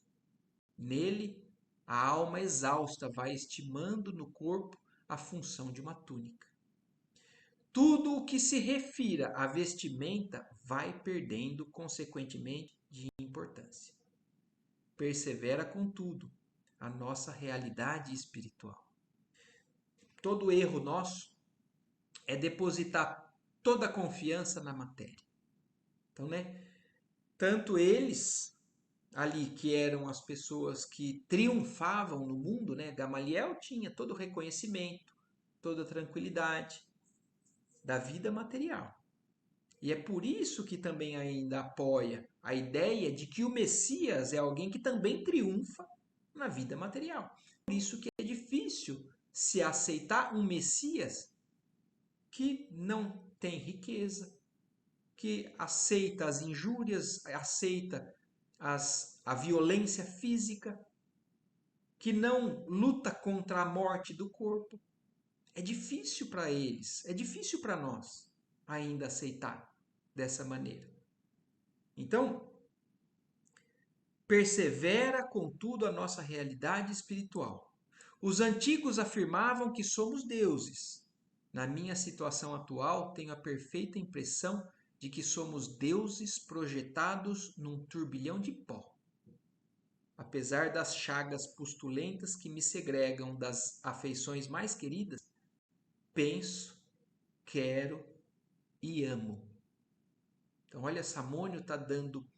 Nele, a alma exausta vai estimando no corpo a função de uma túnica. Tudo o que se refira à vestimenta vai perdendo, consequentemente, de importância. Persevera, contudo, a nossa realidade espiritual. Todo erro nosso é depositar toda a confiança na matéria. Então, né? Tanto eles, ali que eram as pessoas que triunfavam no mundo, né? Gamaliel tinha todo o reconhecimento, toda a tranquilidade da vida material. E é por isso que também ainda apoia a ideia de que o Messias é alguém que também triunfa na vida material. Por isso que é difícil se aceitar um Messias que não tem riqueza, que aceita as injúrias, aceita a violência física, que não luta contra a morte do corpo. É difícil para eles, é difícil para nós ainda aceitar dessa maneira. Então, persevera, contudo, a nossa realidade espiritual. Os antigos afirmavam que somos deuses. Na minha situação atual, tenho a perfeita impressão de que somos deuses projetados num turbilhão de pó. Apesar das chagas pustulentas que me segregam das afeições mais queridas, penso, quero e amo. Então, olha, Samônio está dando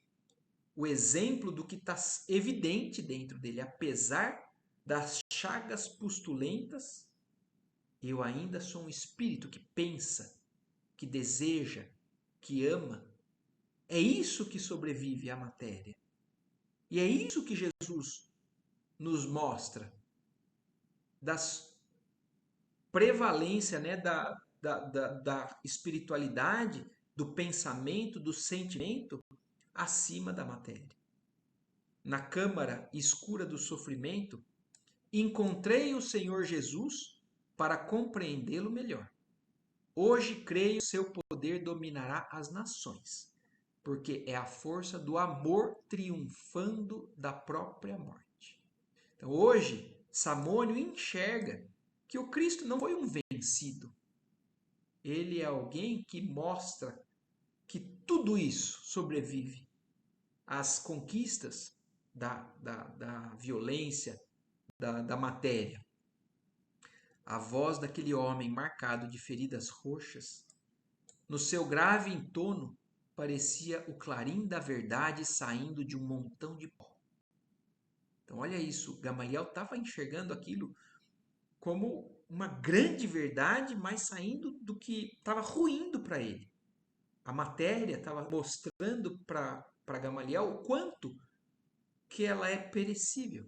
o exemplo do que está evidente dentro dele. Apesar das chagas pustulentas, eu ainda sou um espírito que pensa, que deseja, que ama. É isso que sobrevive à matéria. E é isso que Jesus nos mostra das prevalência, né, da espiritualidade, do pensamento, do sentimento acima da matéria. Na câmara escura do sofrimento, encontrei o Senhor Jesus para compreendê-lo melhor. Hoje creio que seu poder dominará as nações, porque é a força do amor triunfando da própria morte. Então, hoje, Samônio enxerga que o Cristo não foi um vencido. Ele é alguém que mostra que tudo isso sobrevive às conquistas da violência, da matéria. A voz daquele homem marcado de feridas roxas, no seu grave entono, parecia o clarim da verdade saindo de um montão de pó. Então, olha isso, Gamaliel estava enxergando aquilo como uma grande verdade, mas saindo do que estava ruindo para ele. A matéria estava mostrando para Gamaliel o quanto que ela é perecível.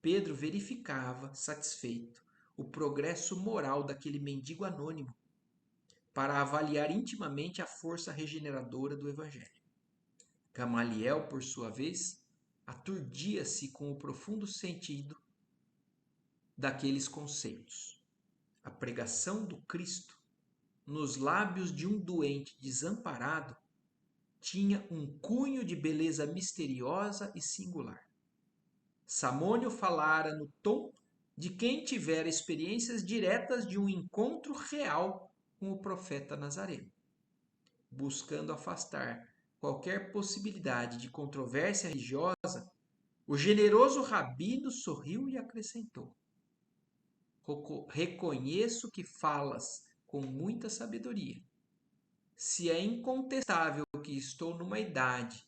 Pedro verificava, satisfeito, o progresso moral daquele mendigo anônimo para avaliar intimamente a força regeneradora do Evangelho. Gamaliel, por sua vez, aturdia-se com o profundo sentido daqueles conceitos. A pregação do Cristo nos lábios de um doente desamparado tinha um cunho de beleza misteriosa e singular. Samônio falara no tom de quem tivera experiências diretas de um encontro real com o profeta Nazareno. Buscando afastar qualquer possibilidade de controvérsia religiosa, o generoso rabino sorriu e acrescentou: reconheço que falas com muita sabedoria. Se é incontestável que estou numa idade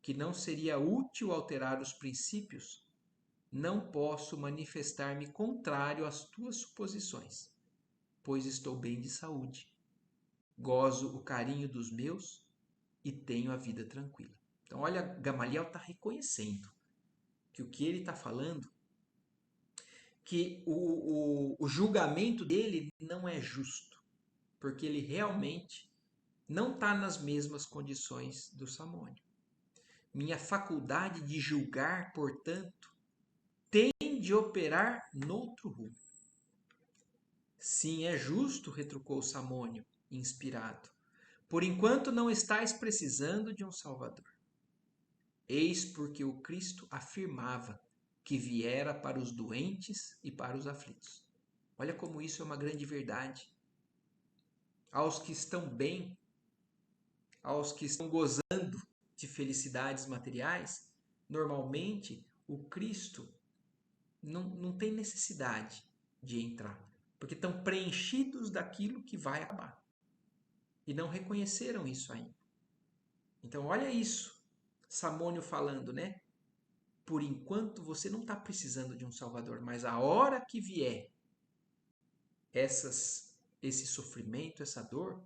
que não seria útil alterar os princípios, não posso manifestar-me contrário às tuas suposições, pois estou bem de saúde, gozo o carinho dos meus e tenho a vida tranquila. Então, olha, Gamaliel está reconhecendo que o que ele está falando, que o julgamento dele não é justo, porque ele realmente não está nas mesmas condições do Samônio. Minha faculdade de julgar, portanto, tem de operar noutro rumo. Sim, é justo, retrucou Samônio, inspirado. Por enquanto não estais precisando de um Salvador. Eis porque o Cristo afirmava que viera para os doentes e para os aflitos. Olha como isso é uma grande verdade. Aos que estão bem, aos que estão gozando de felicidades materiais, normalmente o Cristo não tem necessidade de entrar, porque estão preenchidos daquilo que vai acabar. E não reconheceram isso ainda. Então, olha isso. Samônio falando, né? Por enquanto você não está precisando de um Salvador, mas a hora que vier esse sofrimento, essa dor,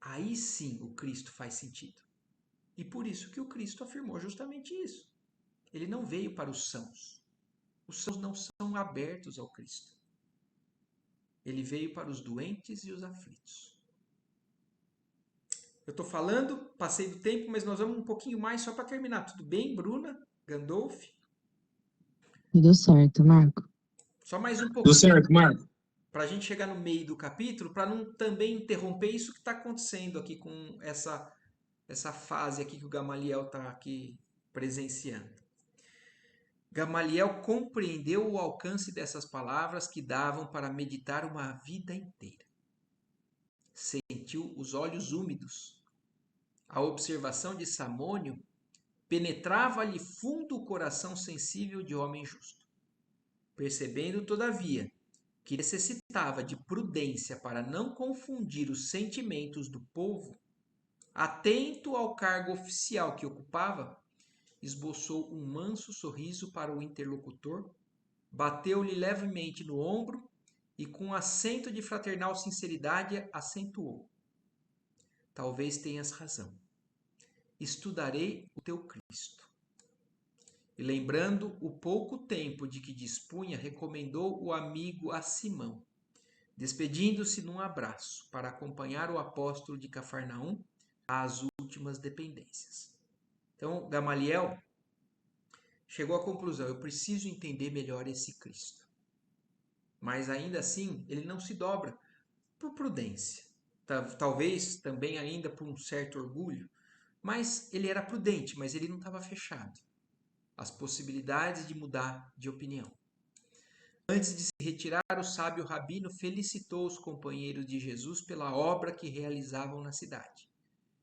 aí sim o Cristo faz sentido. E por isso que o Cristo afirmou justamente isso. Ele não veio para os sãos. Os sãos não são abertos ao Cristo. Ele veio para os doentes e os aflitos. Eu estou falando, passei do tempo, mas nós vamos um pouquinho mais só para terminar. Tudo bem, Bruna? Gandolf? Tudo certo, Marco. Só mais um Tudo pouquinho certo, Marco. para a gente chegar no meio do capítulo, para não também interromper isso que está acontecendo aqui com essa fase aqui que o Gamaliel está aqui presenciando. Gamaliel compreendeu o alcance dessas palavras que davam para meditar uma vida inteira. Sentiu os olhos úmidos. A observação de Samônio penetrava-lhe fundo o coração sensível de homem justo. Percebendo, todavia, que necessitava de prudência para não confundir os sentimentos do povo, atento ao cargo oficial que ocupava, esboçou um manso sorriso para o interlocutor, bateu-lhe levemente no ombro e, com acento de fraternal sinceridade, acentuou: talvez tenhas razão. Estudarei o teu Cristo. E lembrando o pouco tempo de que dispunha, recomendou o amigo a Simão, despedindo-se num abraço para acompanhar o apóstolo de Cafarnaum às últimas dependências. Então, Gamaliel chegou à conclusão: eu preciso entender melhor esse Cristo. Mas ainda assim, ele não se dobra por prudência. Talvez também ainda por um certo orgulho. Mas ele era prudente, mas ele não estava fechado às possibilidades de mudar de opinião. Antes de se retirar, o sábio rabino felicitou os companheiros de Jesus pela obra que realizavam na cidade.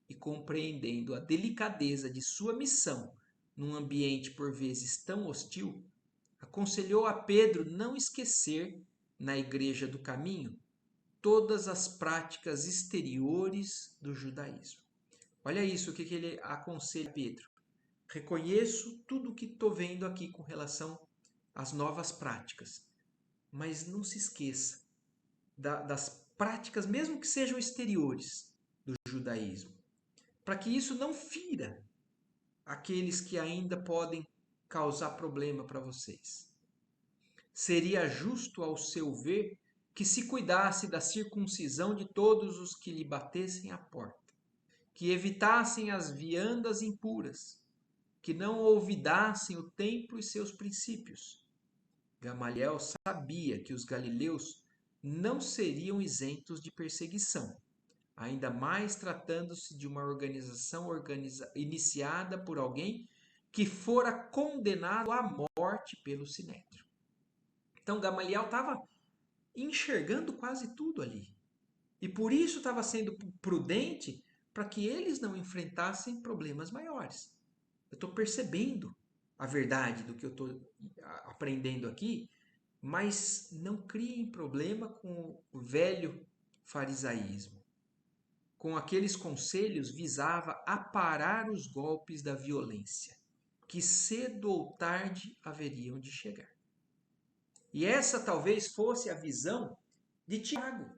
E, compreendendo a delicadeza de sua missão num ambiente por vezes tão hostil, aconselhou a Pedro não esquecer, na igreja do caminho, todas as práticas exteriores do judaísmo. Olha isso, o que ele aconselha a Pedro. Reconheço tudo o que estou vendo aqui com relação às novas práticas, mas não se esqueça das práticas, mesmo que sejam exteriores, do judaísmo, para que isso não fira aqueles que ainda podem causar problema para vocês. Seria justo, ao seu ver, que se cuidasse da circuncisão de todos os que lhe batessem à porta, que evitassem as viandas impuras, que não olvidassem o templo e seus princípios. Gamaliel sabia que os galileus não seriam isentos de perseguição, ainda mais tratando-se de uma organização iniciada por alguém que fora condenado à morte pelo sinédrio. Então Gamaliel estava enxergando quase tudo ali. E por isso estava sendo prudente para que eles não enfrentassem problemas maiores. Eu estou percebendo a verdade do que eu estou aprendendo aqui, mas não criem problema com o velho farisaísmo. Com aqueles conselhos visava aparar os golpes da violência, que cedo ou tarde haveriam de chegar. E essa talvez fosse a visão de Tiago,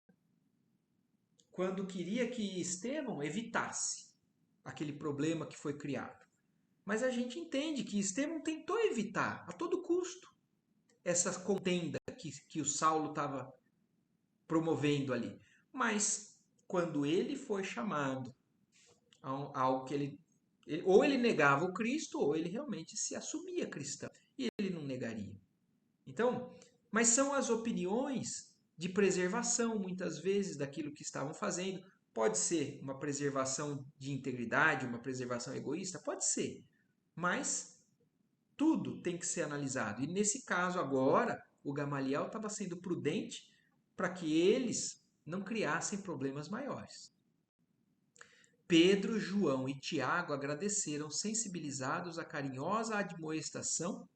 quando queria que Estevão evitasse aquele problema que foi criado. Mas a gente entende que Estevão tentou evitar a todo custo essa contenda que o Saulo estava promovendo ali. Mas quando ele foi chamado a algo que ou ele negava o Cristo, ou ele realmente se assumia cristão. E ele não negaria. Então, mas são as opiniões de preservação, muitas vezes, daquilo que estavam fazendo. Pode ser uma preservação de integridade, uma preservação egoísta? Pode ser. Mas tudo tem que ser analisado. E nesse caso agora, o Gamaliel estava sendo prudente para que eles não criassem problemas maiores. Pedro, João e Tiago agradeceram, sensibilizados à carinhosa admoestação,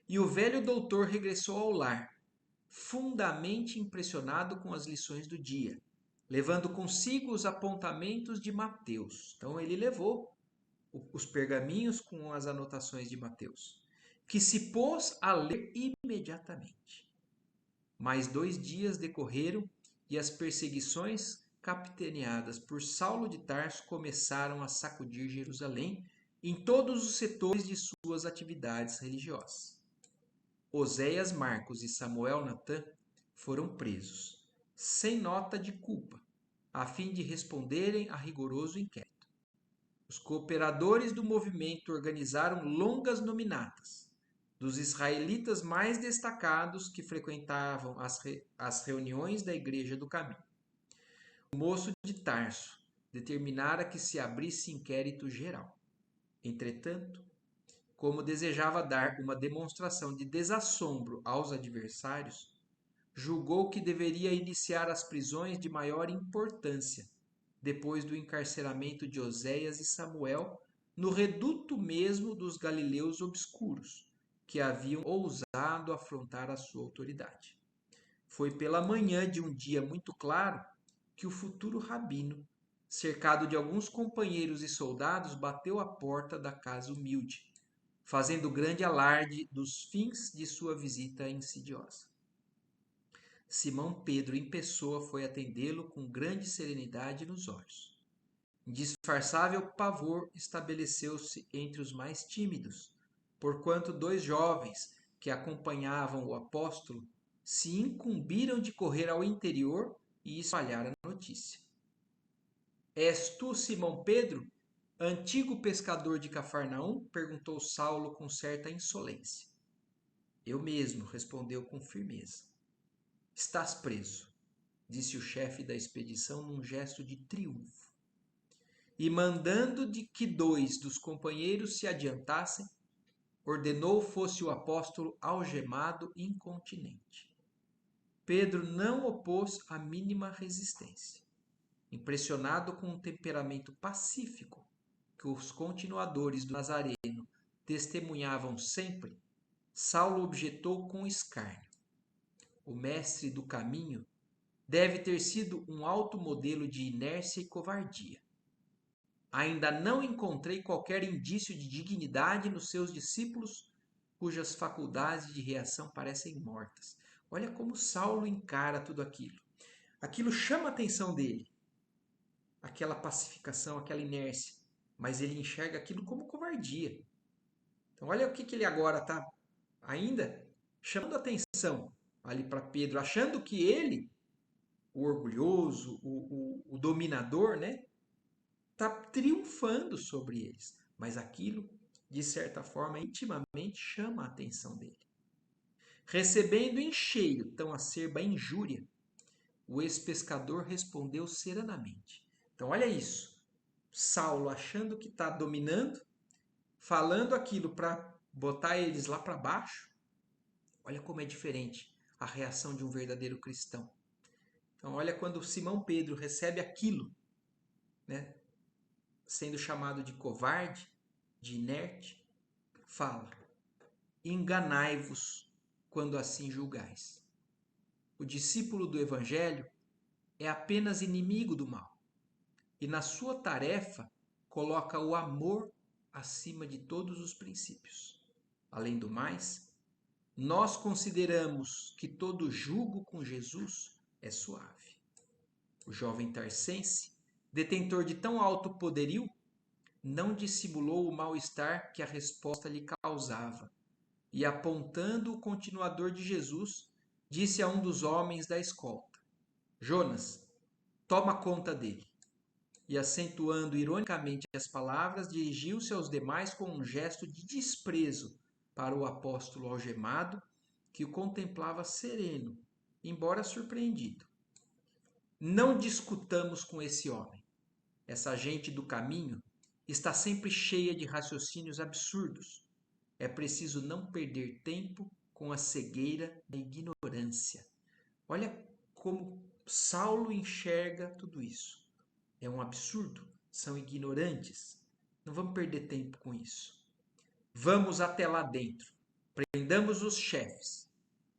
e o velho doutor regressou ao lar, fundamente impressionado com as lições do dia, levando consigo os apontamentos de Mateus. Então ele levou os pergaminhos com as anotações de Mateus, que se pôs a ler imediatamente. Mais 2 dias decorreram e as perseguições capitaneadas por Saulo de Tarso começaram a sacudir Jerusalém em todos os setores de suas atividades religiosas. Oséias Marcos e Samuel Natã foram presos, sem nota de culpa, a fim de responderem a rigoroso inquérito. Os cooperadores do movimento organizaram longas nominatas dos israelitas mais destacados que frequentavam as reuniões da Igreja do Caminho. O moço de Tarso determinara que se abrisse inquérito geral. Entretanto, como desejava dar uma demonstração de desassombro aos adversários, julgou que deveria iniciar as prisões de maior importância, depois do encarceramento de Oséias e Samuel, no reduto mesmo dos galileus obscuros, que haviam ousado afrontar a sua autoridade. Foi pela manhã de um dia muito claro que o futuro rabino, cercado de alguns companheiros e soldados, bateu à porta da casa humilde, fazendo grande alarde dos fins de sua visita insidiosa. Simão Pedro em pessoa foi atendê-lo com grande serenidade nos olhos. Indisfarçável pavor estabeleceu-se entre os mais tímidos, porquanto 2 jovens que acompanhavam o apóstolo se incumbiram de correr ao interior e espalhar a notícia. És tu, Simão Pedro, antigo pescador de Cafarnaum? Perguntou Saulo com certa insolência. Eu mesmo, respondeu com firmeza. Estás preso, disse o chefe da expedição num gesto de triunfo. E mandando de que 2 dos companheiros se adiantassem, ordenou fosse o apóstolo algemado incontinente. Pedro não opôs a mínima resistência. Impressionado com o temperamento pacífico que os continuadores do Nazareno testemunhavam sempre, Saulo objetou com escárnio. O mestre do caminho deve ter sido um alto modelo de inércia e covardia. Ainda não encontrei qualquer indício de dignidade nos seus discípulos, cujas faculdades de reação parecem mortas. Olha como Saulo encara tudo aquilo. Aquilo chama a atenção dele, aquela pacificação, aquela inércia, mas ele enxerga aquilo como covardia. Então olha o que ele agora está ainda chamando a atenção ali para Pedro, achando que ele, o orgulhoso, o dominador, né, está triunfando sobre eles. Mas aquilo, de certa forma, intimamente chama a atenção dele. Recebendo em cheio tão acerba injúria, o ex-pescador respondeu serenamente. Então, olha isso. Saulo achando que está dominando, falando aquilo para botar eles lá para baixo. Olha como é diferente a reação de um verdadeiro cristão. Então, olha quando Simão Pedro recebe aquilo, né, sendo chamado de covarde, de inerte, fala: enganai-vos quando assim julgais. O discípulo do Evangelho é apenas inimigo do mal e na sua tarefa coloca o amor acima de todos os princípios. Além do mais, nós consideramos que todo jugo com Jesus é suave. O jovem tarsense, detentor de tão alto poderio, não dissimulou o mal-estar que a resposta lhe causava, e apontando o continuador de Jesus, disse a um dos homens da escolta: Jonas, toma conta dele. E acentuando ironicamente as palavras, dirigiu-se aos demais com um gesto de desprezo para o apóstolo algemado, que o contemplava sereno, embora surpreendido. Não discutamos com esse homem. Essa gente do caminho está sempre cheia de raciocínios absurdos. É preciso não perder tempo com a cegueira da ignorância. Olha como Saulo enxerga tudo isso. É um absurdo, são ignorantes. Não vamos perder tempo com isso. Vamos até lá dentro. Prendamos os chefes.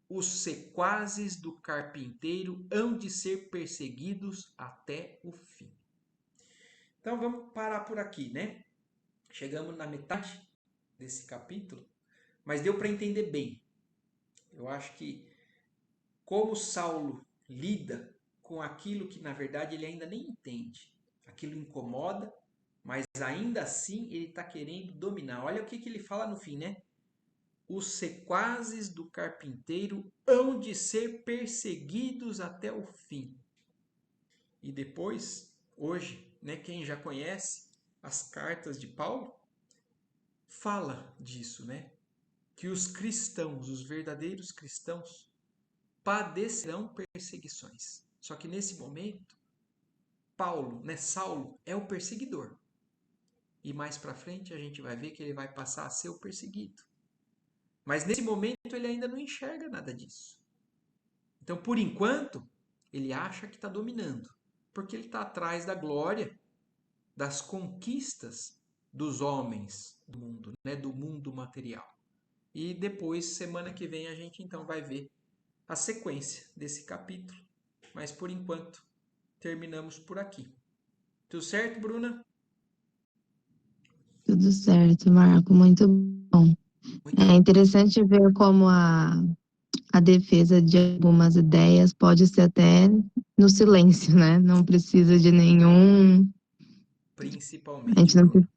Os sequazes do carpinteiro hão de ser perseguidos até o fim. Então vamos parar por aqui, né? Chegamos na metade desse capítulo, mas deu para entender bem. Eu acho que como Saulo lida com aquilo que na verdade ele ainda nem entende. Aquilo incomoda, mas ainda assim ele está querendo dominar. Olha o que ele fala no fim, né? Os sequazes do carpinteiro hão de ser perseguidos até o fim. E depois, hoje, né, quem já conhece as cartas de Paulo, fala disso, né? Que os cristãos, os verdadeiros cristãos, padecerão perseguições. Só que nesse momento, Paulo, né, Saulo, é o perseguidor. E mais para frente a gente vai ver que ele vai passar a ser o perseguido. Mas nesse momento ele ainda não enxerga nada disso. Então, por enquanto, ele acha que está dominando, porque ele está atrás da glória, das conquistas dos homens do mundo, né, do mundo material. E depois, semana que vem, a gente então vai ver a sequência desse capítulo. Mas por enquanto, terminamos por aqui. Tudo certo, Bruna? Tudo certo, Marco, muito bom. Muito É bom. interessante ver como a defesa de algumas ideias pode ser até no silêncio, né? Não precisa de nenhum. A Principalmente, gente não Bruna. precisa.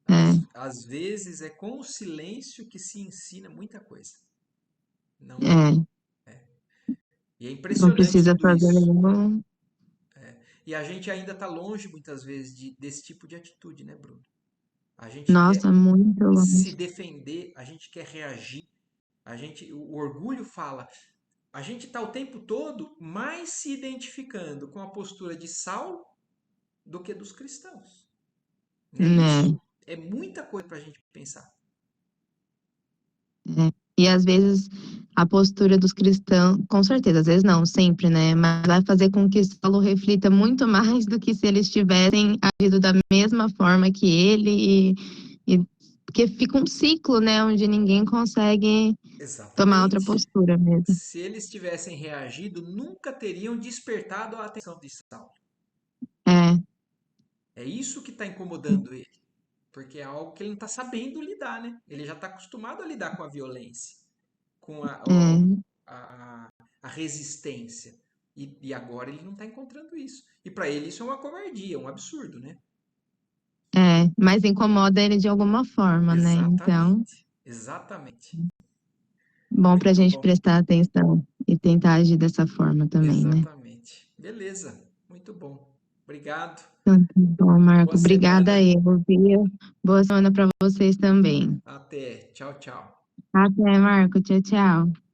É, Às vezes é com o silêncio que se ensina muita coisa. Não, é, e é não impressionante precisa tudo fazer isso. nenhum. E a gente ainda está longe, muitas vezes, desse tipo de atitude, né, Bruno? A gente Nossa, quer muito se longe. defender, a gente quer reagir, o orgulho fala. A gente está o tempo todo mais se identificando com a postura de Saulo do que dos cristãos. Né? Né? Isso é muita coisa para a gente pensar. É. E às vezes a postura dos cristãos, com certeza, às vezes não, sempre, né? Mas vai fazer com que Saulo reflita muito mais do que se eles tivessem agido da mesma forma que ele, porque fica um ciclo, né? Onde ninguém consegue tomar outra Exatamente. postura mesmo. Se eles tivessem reagido, nunca teriam despertado a atenção de Saulo. É, É isso que está incomodando ele. Porque é algo que ele não está sabendo lidar, né? Ele já está acostumado a lidar com a violência, com é, a resistência. E agora ele não está encontrando isso. E para ele isso é uma covardia, um absurdo, né? mas incomoda ele de alguma forma, né? Então, Exatamente. Exatamente. bom pra Muito gente bom. prestar atenção e tentar agir dessa forma também, né? Exatamente. Beleza. Muito bom. Obrigado. Então, tá bom, Boa Marco. Obrigada semana. aí, viu? Boa semana para vocês também. Até. Tchau, tchau. Até, Marco. Tchau, tchau.